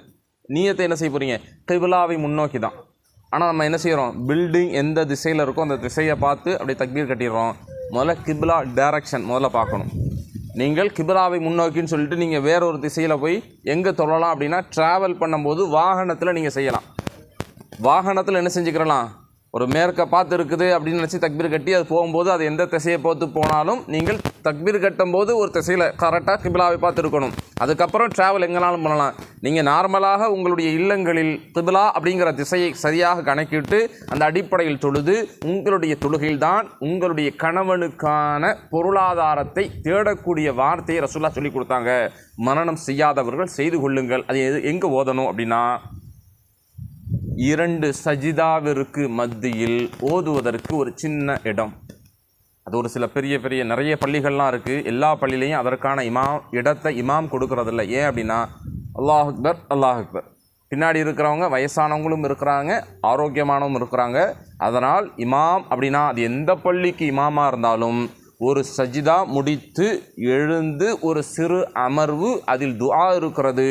நீயத்தை என்ன செய்ய போகிறீங்க, கிபிலாவை முன்னோக்கி தான். ஆனால் நம்ம என்ன செய்கிறோம், பில்டிங் எந்த திசையில் இருக்கோ அந்த திசையை பார்த்து அப்படியே தக்பீர் கட்டிடுறோம். முதல்ல கிபிலா டைரக்ஷன் முதல்ல பார்க்கணும். நீங்கள் கிபிலாவை முன்னோக்கின்னு சொல்லிட்டு நீங்கள் வேற ஒரு திசையில் போய் எங்கே தொழலாம் அப்படின்னா, ட்ராவல் பண்ணும்போது வாகனத்தில் நீங்கள் செய்யலாம். வாகனத்தில் என்ன செஞ்சுக்கிறலாம், ஒரு மேற்க பார்த்து இருக்குது அப்படின்னு நினச்சி தக்பீர் கட்டி அது போகும்போது அது எந்த திசையை பார்த்து போனாலும் நீங்கள் தக்பீர் கட்டும்போது ஒரு திசையில் கரெக்டாக கிபிலாவை பார்த்து இருக்கணும். அதுக்கப்புறம் ட்ராவல் எங்கேனாலும் பண்ணலாம். நீங்கள் நார்மலாக உங்களுடைய இல்லங்களில் கிபிலா அப்படிங்கிற திசையை சரியாக கணக்கிட்டு அந்த அடிப்படையில் தொழுது உங்களுடைய தொழுகையில்தான் உங்களுடைய கணவனுக்கான பொருளாதாரத்தை தேடக்கூடிய வார்த்தையை ரசூலுல்லாஹ் சொல்லி கொடுத்தாங்க. மரணம் செய்யாதவர்கள் செய்து கொள்ளுங்கள். அது எங்கே ஓதணும் அப்படின்னா, 2 சஜிதாவிற்கு மத்தியில் ஓதுவதற்கு ஒரு சின்ன இடம். அது ஒரு சில பெரிய நிறைய பள்ளிகள்லாம் இருக்குது. எல்லா பள்ளியிலையும் அதற்கான இடத்தை இமாம் கொடுக்கறதில்ல. ஏன் அப்படின்னா, அல்லாஹ் அக்பர் அல்லாஹ் அக்பர், பின்னாடி இருக்கிறவங்க வயசானவங்களும் இருக்கிறாங்க, ஆரோக்கியமானவங்களும் இருக்கிறாங்க. அதனால் இமாம் அப்படின்னா அது எந்த பள்ளிக்கு இமாமாக இருந்தாலும் ஒரு சஜிதா முடித்து எழுந்து ஒரு சிறு அமர்வு அதில் துஆ இருக்கிறது.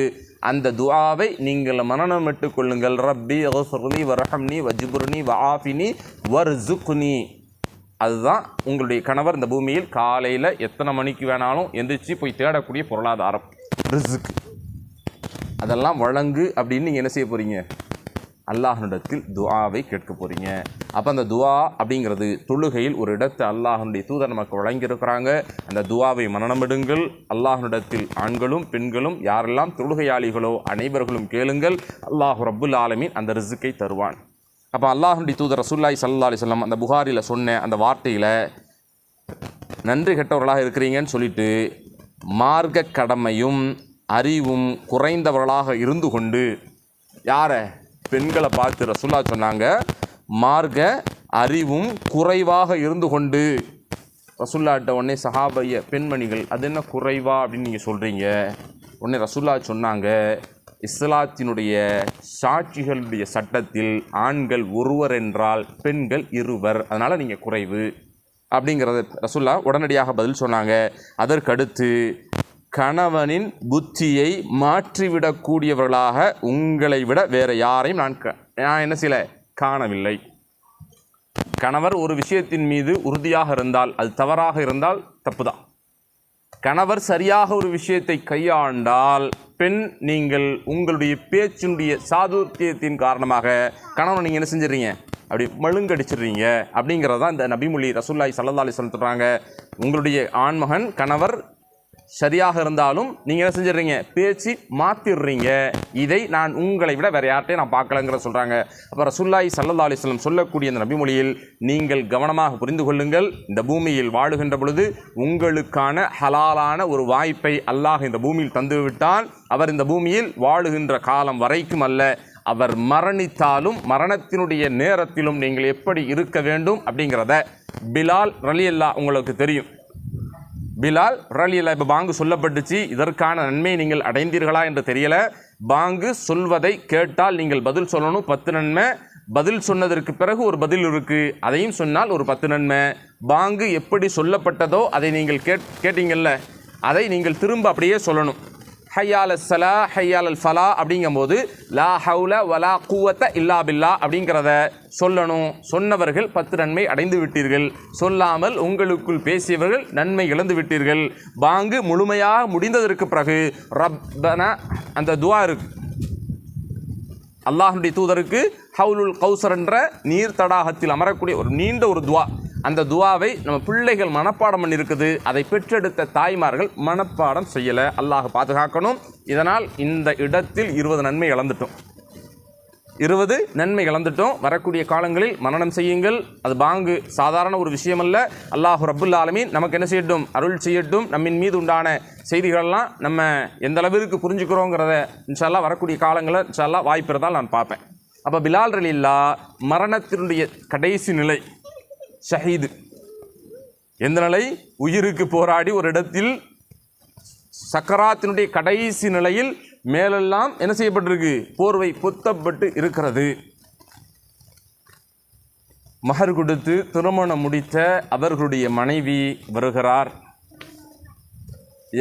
அந்த துஆவை நீங்கள் மனனமிட்டு கொள்ளுங்கள். ரப்பி அக்ஃபிர்லி வர்ஹம்னி வஜ்புர்னி வஆஃபினி வர்ஸுக்னி. அதுதான் உங்களுடைய கணவர் இந்த பூமியில் காலையில் எத்தனை மணிக்கு வேணாலும் எந்திரிச்சு போய் தேடக்கூடிய பொருளாதாரம், ரிஸ்க். அதெல்லாம் வழங்கு அப்படின்னு நீங்கள் என்ன செய்ய போகிறீங்க, அல்லாஹ்விடத்தில் துஆவை கேட்க போகிறீங்க. அப்போ அந்த துஆ அப்படிங்கிறது தொழுகையில் ஒரு இடத்தை அல்லாஹ்வுடைய தூதர் நமக்கு வழங்கியிருக்கிறாங்க. அந்த துஆவை மனனமிடுங்கள். அல்லாஹ்விடத்தில் ஆண்களும் பெண்களும் யாரெல்லாம் தொழுகையாளிகளோ அனைவர்களும் கேளுங்கள். அல்லாஹ் ரப்புல் ஆலமீன் அந்த ரிஸ்கை தருவான். அப்போ அல்லாஹ்வுடைய தூதர் ரசூலுல்லாஹி ஸல்லல்லாஹு அலைஹி வஸல்லம் அந்த புகாரியில் சொன்ன அந்த வார்த்தையில் நன்றி கெட்டவர்களாக இருக்கிறீங்கன்னு சொல்லிட்டு மார்க்க கடமையும் அறிவும் குறைந்தவர்களாக இருந்து கொண்டு, யாரை, பெண்களை பார்த்து ரசூலுல்லாஹ் சொன்னாங்க, மார்க்க அறிவும் குறைவாக இருந்து கொண்டு. ரசூலுல்லாஹ்ட்ட உடனே சஹாபிய பெண்மணிகள், அது என்ன குறைவா அப்படின்னு நீங்கள் சொல்கிறீங்க? உடனே ரசூலுல்லாஹ் சொன்னாங்க, இஸ்லாத்தினுடைய சாட்சிகளுடைய சட்டத்தில் ஆண்கள் ஒருவர் என்றால் பெண்கள் இருவர், அதனால் நீங்கள் குறைவு அப்படிங்கிறத ரசூலுல்லாஹ் உடனடியாக பதில் சொன்னாங்க. அதற்கடுத்து கணவனின் புத்தியை மாற்றிவிடக்கூடியவர்களாக உங்களை விட வேறு யாரையும் நான் என்ன செய்யலை, காணவில்லை. கணவர் ஒரு விஷயத்தின் மீது உறுதியாக இருந்தால், அது தவறாக இருந்தால் தப்பு தான். கணவர் சரியாக ஒரு விஷயத்தை கையாண்டால் பெண், நீங்கள் உங்களுடைய பேச்சினுடைய சாதுர்த்தியத்தின் காரணமாக கணவனை நீங்கள் என்ன செஞ்சிடறீங்க, அப்படி மழுங்கடிச்சிடுறீங்க. அப்படிங்கிறது தான் இந்த நபிமொழி ரசூலுல்லாஹி ஸல்லல்லாஹு அலைஹி வஸல்லம் சொல்கிறாங்க. உங்களுடைய ஆண்மகன் கணவர் சரியாக இருந்தாலும் நீங்கள் என்ன செஞ்சிடுறீங்க, பேச்சு மாற்றிடுறீங்க. இதை நான் உங்களை விட வேறு யார்கிட்டையும் நான் பார்க்கலங்கிற சொல்கிறாங்க. அப்போ ரசூலுல்லாஹி ஸல்லல்லாஹு அலைஹி வஸல்லம் சொல்லக்கூடிய அந்த நபிமொழியில் நீங்கள் கவனமாக புரிந்து கொள்ளுங்கள். இந்த பூமியில் வாழுகின்ற பொழுது உங்களுக்கான ஹலாலான ஒரு வாய்ப்பை அல்லாஹ் இந்த பூமியில் தந்துவிட்டால், அவர் இந்த பூமியில் வாழுகின்ற காலம் வரைக்கும் அல்ல, அவர் மரணித்தாலும் மரணத்தினுடைய நேரத்திலும் நீங்கள் எப்படி இருக்க வேண்டும் அப்படிங்கிறத பிலால் ரலியல்லாஹு உங்களுக்கு தெரியும். பிலால் ரலியல்லாஹு, இப்போ பாங்கு சொல்லப்பட்டுச்சு, இதற்கான நன்மை நீங்கள் அடைந்தீர்களா என்று தெரியல. பாங்கு சொல்வதை கேட்டால் நீங்கள் பதில் சொல்லணும், 10 நன்மை. பதில் சொன்னதற்கு பிறகு ஒரு பதில் இருக்குது, அதையும் சொன்னால் ஒரு 10 நன்மை. பாங்கு எப்படி சொல்லப்பட்டதோ அதை நீங்கள் கேட்டீங்கல்ல, அதை நீங்கள் திரும்ப அப்படியே சொல்லணும். ஹையால் ஸலா ஹையால் ஃபலா அப்படிங்கும்போது லா ஹவுல வலா குவத்த இல்லா பில்லா அப்படிங்கிறத சொல்லணும். சொன்னவர்கள் 10 நன்மை அடைந்து விட்டீர்கள், சொல்லாமல் உங்களுக்குள் பேசியவர்கள் நன்மை இழந்து விட்டீர்கள். பாங்கு முழுமையாக முடிந்ததற்கு பிறகு ரப்பனா அந்த துவா இருக்கு. அல்லாஹ்வுடைய தூதருக்கு ஹவுலுல் கௌசர் என்ற நீர் தடாகத்தில் அமரக்கூடிய ஒரு நீண்ட ஒரு துவா. அந்த துவாவை நம்ம பிள்ளைகள் மனப்பாடம் பண்ணியிருக்குது. அதை பெற்றெடுத்த தாய்மார்கள் மனப்பாடம் செய்யலை. அல்லாஹ் பாதுகாக்கணும். இதனால் இந்த இடத்தில் 20 நன்மை இழந்துட்டோம். 20 நன்மை இழந்துட்டோம். வரக்கூடிய காலங்களில் மனனம் செய்யுங்கள். அது பாங்கு சாதாரண ஒரு விஷயமல்ல. அல்லாஹ் ரப்புல் ஆலமீன் நமக்கு என்ன செய்யட்டும், அருள் செய்யட்டும். நம்மின் மீது உண்டான செய்திகளெல்லாம் நம்ம எந்த அளவிற்கு புரிஞ்சுக்கிறோங்கிறத இன்ஷா அல்லாஹ் வரக்கூடிய காலங்களில் இன்ஷா அல்லாஹ் வாய்ப்பு இருந்தால் நான் பார்ப்பேன். அப்போ பிலால் ரலியல்லாஹ் மரணத்தினுடைய கடைசி நிலை ஷஹீது. எந்த நிலை? உயிருக்கு போராடி ஒரு இடத்தில் சக்கராத்தினுடைய கடைசி நிலையில் மேலெல்லாம் என்ன செய்யப்பட்டிருக்கு, போர்வை பொத்தப்பட்டு இருக்கிறது. மஹர் கொடுத்து திருமணம் முடித்த அவர்களுடைய மனைவி வருகிறார்.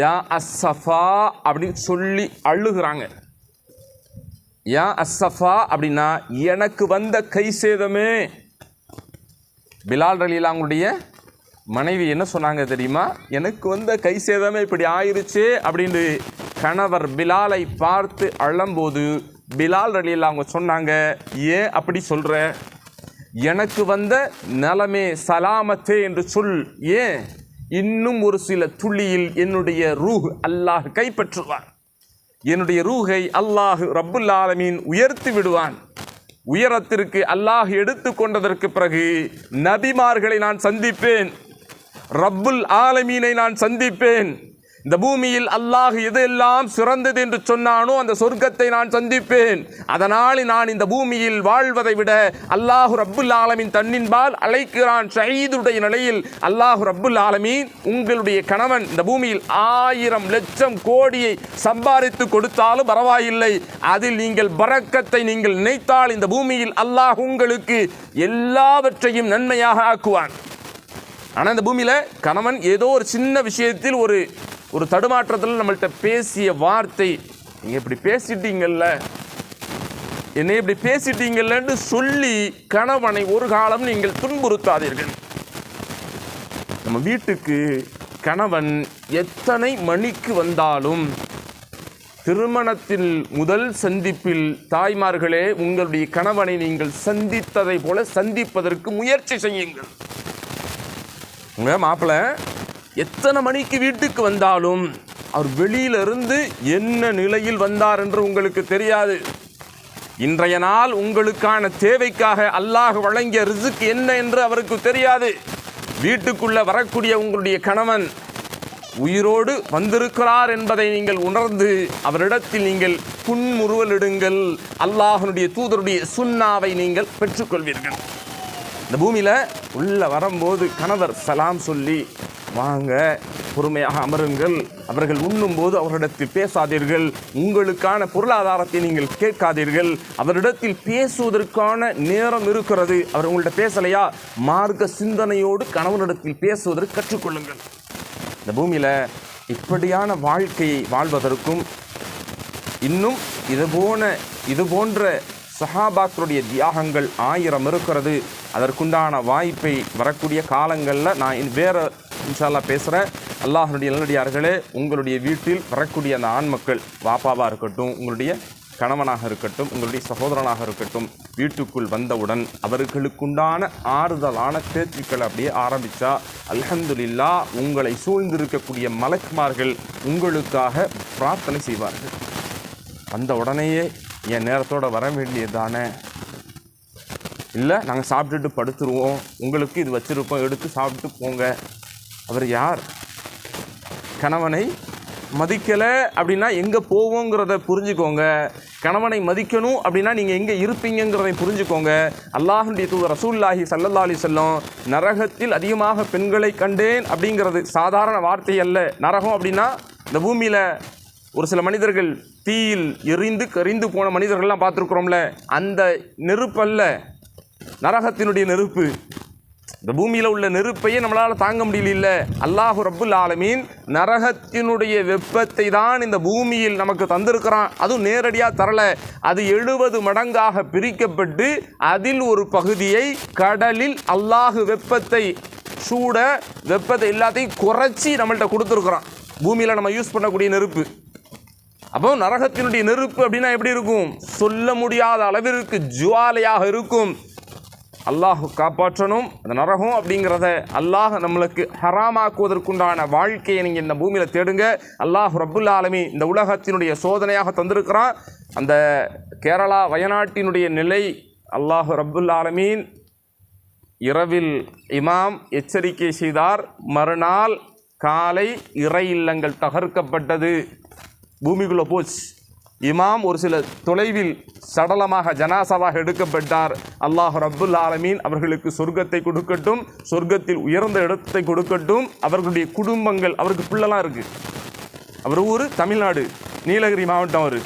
யா அஸ்ஸஃபா அப்படின்னு சொல்லி அழுகிறாங்க. யா அஸ்ஸஃபா அப்படின்னா எனக்கு வந்த கை சேதமே. பிலால் ரலியல்லாஹு அவங்களுடைய மனைவி என்ன சொன்னாங்க தெரியுமா? எனக்கு வந்த கை சேதமே இப்படி ஆயிருச்சே அப்படின்னு கணவர் பிலாலை பார்த்து அழும்போது பிலால் ரலியல்லாஹு அவங்க சொன்னாங்க, ஏன் அப்படி சொல்ற? எனக்கு வந்த நலமே சலாமத்தே என்று சொல். ஏன்? இன்னும் ஒரு சில துளியில் என்னுடைய ரூஹ் அல்லாஹ் கைப்பற்றுவான். என்னுடைய ரூஹை அல்லாஹ் ரப்புல் ஆலமீன் உயர்த்தி விடுவான். உயரத்திற்கு அல்லாஹ் எடுத்து கொண்டதற்கு பிறகு நபிமார்களை நான் சந்திப்பேன், ரப்புல் ஆலமீனை நான் சந்திப்பேன். இந்த பூமியில் அல்லாஹ் எதெல்லாம் சிறந்தது என்று சொன்னானோ அந்த சொர்க்கத்தை நான் சந்திப்பேன். அதனால் நான் இந்த பூமியில் வாழ்வதை விட அல்லாஹ் ரப்புல் ஆலமீன் தன்னின்பால் அழைக்கிறான். ஷஹீதுடைய நிலையில் அல்லாஹ் ரப்புல் ஆலமீன் உங்களுடைய கணவன் இந்த பூமியில் 1000 லட்சம் கோடியை சம்பாதித்து கொடுத்தாலும் பரவாயில்லை, அதில் நீங்கள் பரக்கத்தை நீங்கள் நினைத்தால் இந்த பூமியில் அல்லாஹ் உங்களுக்கு எல்லாவற்றையும் நன்மையாக ஆக்குவான். ஆனால் இந்த பூமியில் கணவன் ஏதோ ஒரு சின்ன விஷயத்தில் ஒரு தடுமாற்றத்தில் நம்மள்கிட்ட பேசிய வார்த்தை, நீங்கள் இப்படி பேசிட்டீங்கல்ல, என்னை இப்படி பேசிட்டீங்கல்லன்னு சொல்லி கணவனை ஒரு காலம் நீங்கள் துன்புறுத்தாதீர்கள். நம்ம வீட்டுக்கு கணவன் எத்தனை மணிக்கு வந்தாலும் திருமணத்தில் முதல் சந்திப்பில் தாய்மார்களே உங்களுடைய கணவனை நீங்கள் சந்தித்ததை போல சந்திப்பதற்கு முயற்சி செய்யுங்கள். உங்கள் மாப்பிள்ளை எத்தனை மணிக்கு வீட்டுக்கு வந்தாலும் அவர் வெளியிலிருந்து என்ன நிலையில் வந்தார் என்று உங்களுக்கு தெரியாது. இன்றைய நாள் உங்களுக்கான தேவைக்காக அல்லாஹ் வழங்கிய ரிஸ்க் என்ன என்று அவருக்கு தெரியாது. வீட்டுக்குள்ள வரக்கூடிய உங்களுடைய கணவன் உயிரோடு வந்திருக்கிறார் என்பதை நீங்கள் உணர்ந்து அவரிடத்தில் நீங்கள் புன்முறுவலிடுங்கள். அல்லாஹ்வுடைய தூதருடைய சுன்னாவை நீங்கள் பெற்றுக்கொள்வீர்கள். இந்த பூமியில் உள்ள வரும்போது கணவர் சலாம் சொல்லி வாங்க, பொறுமையாக அமருங்கள். அவர்கள் உண்ணும்போது அவரிடத்தில் பேசாதீர்கள். உங்களுக்கான பொருளாதாரத்தை நீங்கள் கேட்காதீர்கள். அவரிடத்தில் பேசுவதற்கான நேரம் இருக்கிறது. அவர் உங்கள்கிட்ட பேசலையா, மார்க்க சிந்தனையோடு கணவனிடத்தில் பேசுவதற்கு கற்றுக்கொள்ளுங்கள். இந்த பூமியில் இப்படியான வாழ்க்கையை வாழ்வதற்கும் இன்னும் இது போன்ற சஹாபாக்களுடைய தியாகங்கள் 1000 இருக்கிறது. அதற்குண்டான வாய்ப்பை வரக்கூடிய காலங்களில் நான் வேறு இன்ஷா அல்லாஹ் பேசுகிறேன். அல்லாஹ்வுடைய நல்லடியார்களே, உங்களுடைய வீட்டில் வரக்கூடிய அந்த ஆண் மக்கள், வாப்பாவாக இருக்கட்டும், உங்களுடைய கணவனாக இருக்கட்டும், உங்களுடைய சகோதரனாக இருக்கட்டும், வீட்டுக்குள் வந்தவுடன் அவர்களுக்குண்டான ஆறுதலான பேச்சுக்கள் அப்படியே ஆரம்பித்தா அல்ஹம்துலில்லாஹ் உங்களை சூழ்ந்திருக்கக்கூடிய மலக்குமார்கள் உங்களுக்காக பிரார்த்தனை செய்வார்கள். வந்த உடனேயே என் நேரத்தோடு வர வேண்டியது தானே, இல்லை நாங்கள் சாப்பிட்டுட்டு படுத்துருவோம், உங்களுக்கு இது வச்சுருப்போம், எடுத்து சாப்பிட்டு போங்க. அவர் யார்? கணவனை மதிக்கலை அப்படின்னா எங்கே போவோங்கிறத புரிஞ்சுக்கோங்க. கணவனை மதிக்கணும் அப்படின்னா நீங்கள் எங்கே இருப்பீங்கிறதை புரிஞ்சுக்கோங்க. அல்லாஹ்வுடைய தூதர் ரசூலுல்லாஹி ஸல்லல்லாஹு அலைஹி வஸல்லம் நரகத்தில் அதிகமாக பெண்களை கண்டேன் அப்படிங்கிறது சாதாரண வார்த்தை அல்ல. நரகம் அப்படின்னா இந்த பூமியில் ஒரு சில மனிதர்கள் தீயில் எரிந்து கரிந்து போன மனிதர்கள்லாம் பார்த்துருக்குறோம்ல, அந்த நெருப்பல்ல நரகத்தினுடைய நெருப்பு. இந்த பூமியில் உள்ள நெருப்பையே நம்மளால் தாங்க முடியல. அல்லாஹு ரப்புல் ஆலமீன் நரகத்தினுடைய வெப்பத்தை தான் இந்த பூமியில் நமக்கு தந்திருக்கிறான். அதுவும் நேரடியாக தரல. அது 70 மடங்காக பிரிக்கப்பட்டு அதில் ஒரு பகுதியை கடலில் அல்லாஹு வெப்பத்தை சூட வெப்பத்தை எல்லாத்தையும் குறைச்சி நம்மள்கிட்ட கொடுத்துருக்குறான். பூமியில் நம்ம யூஸ் பண்ணக்கூடிய நெருப்பு. அப்போ நரகத்தினுடைய நெருப்பு அப்படின்னா எப்படி இருக்கும்? சொல்ல முடியாத அளவிற்கு ஜுவாலையாக இருக்கும். அல்லாஹ் காப்பாற்றணும். அந்த நரகம் அப்படிங்கிறத அல்லாஹ் நம்மளுக்கு ஹராமாக்குவதற்குண்டான வாழ்க்கையை நீங்கள் இந்த பூமியில் தேடுங்க. அல்லாஹ் ரப்புல் ஆலமீன் இந்த உலகத்தினுடைய சோதனையாக தந்திருக்கிறான். அந்த கேரளா வயநாட்டினுடைய நிலை அல்லாஹ் ரப்புல் ஆலமீன் இரவில் இமாம் எச்சரிக்கை செய்தார். மறுநாள் காலை இறை இல்லங்கள் தகர்க்கப்பட்டது, பூமிக்குள்ளே போச்சு. இமாம் ஒரு சில தொலைவில் சடலமாக ஜனாசாவாக எடுக்கப்பட்டார். அல்லாஹ் ரப்புல் ஆலமீன் அவர்களுக்கு சொர்க்கத்தை கொடுக்கட்டும், சொர்க்கத்தில் உயர்ந்த இடத்தை கொடுக்கட்டும். அவர்களுடைய குடும்பங்கள், அவருக்கு பிள்ளைலாம் இருக்குது. அவர் ஊர் தமிழ்நாடு, நீலகிரி மாவட்டம்.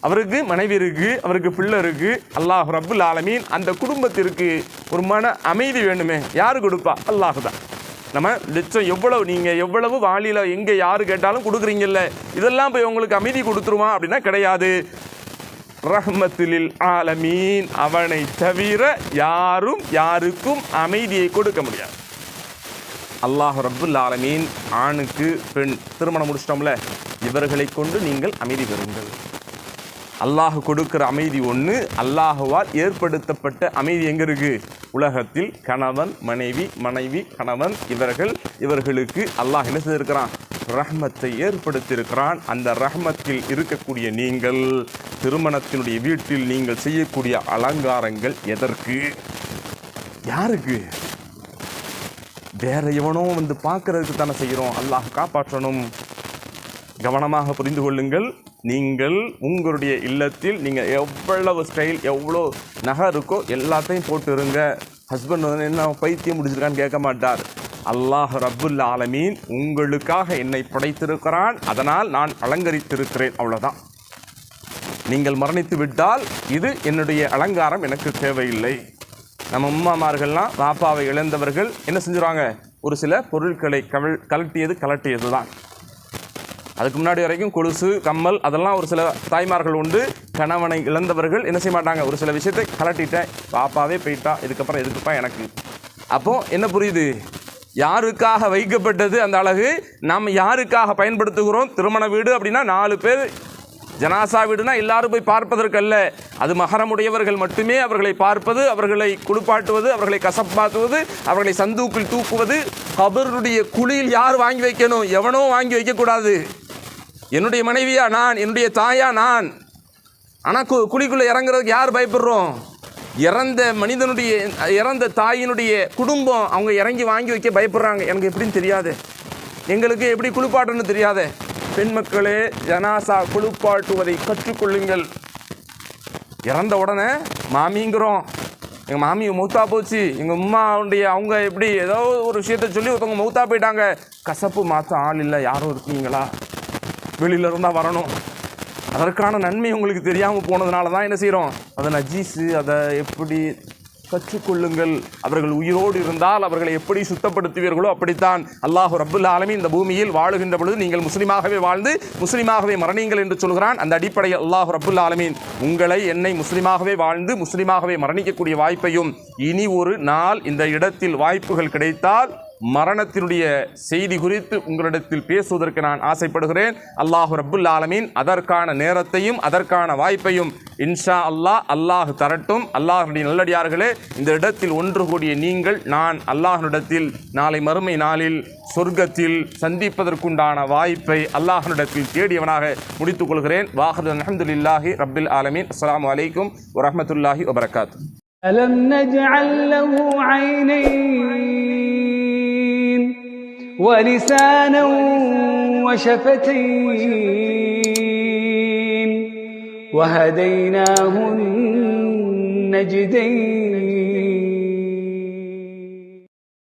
அவருக்கு மனைவி இருக்குது, அவருக்கு பிள்ளை இருக்குது. அல்லாஹ் ரப்புல் ஆலமீன் அந்த குடும்பத்திற்கு ஒரு மன அமைதி வேணுமே, யார் கொடுப்பா? அல்லாஹ் தான். நம்ம லட்சம் எவ்வளவு நீங்கள் எவ்வளவு வாளியில் எங்கே யார் கேட்டாலும் கொடுக்குறீங்கல்ல, இதெல்லாம் போய் உங்களுக்கு அமைதி கொடுத்துருமா அப்படின்னா கிடையாது. ரஹ்மத்துலில் ஆலமீன், அவனை தவிர யாரும் யாருக்கும் அமைதியை கொடுக்க முடியாது. அல்லாஹ் ரப்புல் ஆலமீன் ஆணுக்கு பெண் திருமணம் முடிச்சிட்டோம்ல, இவர்களை கொண்டு நீங்கள் அமைதி பெறுங்கள். அல்லாஹ் கொடுக்கிற அமைதி ஒன்று. அல்லாஹுவால் ஏற்படுத்தப்பட்ட அமைதி எங்கே இருக்குது? உலகத்தில் கணவன் மனைவி, மனைவி கணவன், இவர்களுக்கு அல்லாஹ் என்ன செய்திருக்கிறான்? ரஹ்மத்தை ஏற்படுத்தியிருக்கிறான். அந்த ரஹ்மத்தில் இருக்கக்கூடிய நீங்கள் திருமணத்தினுடைய வீட்டில் நீங்கள் செய்யக்கூடிய அலங்காரங்கள் எதற்கு? யாருக்கு? வேற எவனோ வந்து பார்க்கறதுக்கு தானே செய்கிறோம். அல்லாஹ் காப்பாற்றணும். கவனமாக புரிந்து கொள்ளுங்கள். நீங்கள் உங்களுடைய இல்லத்தில் நீங்கள் எவ்வளவு ஸ்டைல், எவ்வளோ நகை இருக்கோ எல்லாத்தையும் போட்டுருங்க. ஹஸ்பண்ட் வந்து என்ன பைத்தியம் முடிச்சிருக்கான்னு கேட்க மாட்டார். அல்லாஹ் ரப்புல் ஆலமீன் உங்களுக்காக என்னை படைத்திருக்கிறான், அதனால் நான் அலங்கரித்திருக்கிறேன், அவ்வளோதான். நீங்கள் மரணித்து விட்டால் இது என்னுடைய அலங்காரம் எனக்கு தேவையில்லை. நம்ம அம்மாமார்கள்லாம் பாப்பாவை இழந்தவர்கள் என்ன செஞ்சுருவாங்க? ஒரு சில பொருட்களை கலட்டியது தான். அதுக்கு முன்னாடி வரைக்கும் கொலுசு, கம்மல் அதெல்லாம் ஒரு சில தாய்மார்கள் உண்டு. கணவனை இழந்தவர்கள் என்ன செய்ய மாட்டாங்க? ஒரு சில விஷயத்தை கலட்டிட்டேன், பாப்பாவே போயிட்டா, இதுக்கப்புறம் எதுக்குப்பா எனக்கு. அப்போது என்ன புரியுது? யாருக்காக வைக்கப்பட்டது அந்த அழகு? நாம் யாருக்காக பயன்படுத்துகிறோம்? திருமண வீடு அப்படின்னா 4 பேர், ஜனாசா வீடுனா எல்லாரும் போய் பார்ப்பதற்கல்ல. அது மஹரமுடையவர்கள் மட்டுமே அவர்களை பார்ப்பது, அவர்களை குளிப்பாட்டுவது, அவர்களை கசப்பாத்துவது, அவர்களை சந்தூக்கில் தூக்குவது. கபருடைய குழியில் யார் வாங்கி வைக்கணும்? எவனோ வாங்கி வைக்கக்கூடாது. என்னுடைய மனைவியா நான், என்னுடைய தாயா நான். ஆனால் குழிக்குள்ளே இறங்குறதுக்கு யார் பயப்படுறோம்? இறந்த மனிதனுடைய, இறந்த தாயினுடைய குடும்பம் அவங்க இறங்கி வாங்கி வைக்க பயப்படுறாங்க. எனக்கு எப்படின்னு தெரியாது, எங்களுக்கு எப்படி குளிப்பாட்டுன்னு தெரியாது. பெண் மக்களே, ஜனாசா குளிப்பாட்டுவதை கற்றுக்கொள்ளுங்கள். இறந்த உடனே மாமிங்கிறோம். எங்கள் மாமி மௌத்தா போச்சு, எங்கள் அம்மாவுடைய அவங்க எப்படி ஏதோ ஒரு விஷயத்த சொல்லி ஒருத்தவங்க மௌத்தா போயிட்டாங்க. கசப்பு மாற்ற ஆள் இல்லை, யாரும் இருக்கீங்களா? வெளியில் இருந்தால் வரணும். அதற்கான நன்மை உங்களுக்கு தெரியாமல் போனதுனால தான் என்ன செய்கிறோம்? அதை நஜீஸு, அதை எப்படி கற்றுக்கொள்ளுங்கள். அவர்கள் உயிரோடு இருந்தால் அவர்களை எப்படி சுத்தப்படுத்துவீர்களோ அப்படித்தான். அல்லாஹ் ரப்புல் ஆலமீன் இந்த பூமியில் வாழுகின்ற பொழுது நீங்கள் முஸ்லீமாகவே வாழ்ந்து முஸ்லீமாகவே மரணிங்கள் என்று சொல்கிறான். அந்த அடிப்படையில் அல்லாஹ் ரப்புல் ஆலமீன் உங்களை, என்னை முஸ்லீமாகவே வாழ்ந்து முஸ்லீமாகவே மரணிக்கக்கூடிய வாய்ப்பையும், இனி ஒரு நாள் இந்த இடத்தில் வாய்ப்புகள் கிடைத்தால் மரணத்தினுடைய செய்தி குறித்து உங்களிடத்தில் பேசுவதற்கு நான் ஆசைப்படுகிறேன். அல்லாஹ் ரப்புல் ஆலமீன் அதற்கான நேரத்தையும் அதற்கான வாய்ப்பையும் இன்ஷா அல்லாஹ் தரட்டும். அல்லாஹ்வுடைய நல்லடியார்களே, இந்த இடத்தில் ஒன்று கூடிய நீங்கள், நான் அல்லாஹ்விடத்தில் நாளை மறுமை நாளில் சொர்க்கத்தில் சந்திப்பதற்குண்டான வாய்ப்பை அல்லாஹ்விடத்தில் தேடியவனாக முடித்துக் கொள்கிறேன். வாஹிர் அல்ஹம்துலில்லாஹி ரப்பில் ஆலமீன். அஸ்ஸலாமு அலைக்கும் வரஹ்மத்துல்லாஹி வபரகாத்துஹு. ألم نجعل له عينين ولسانا وشفتين وهديناه النجدين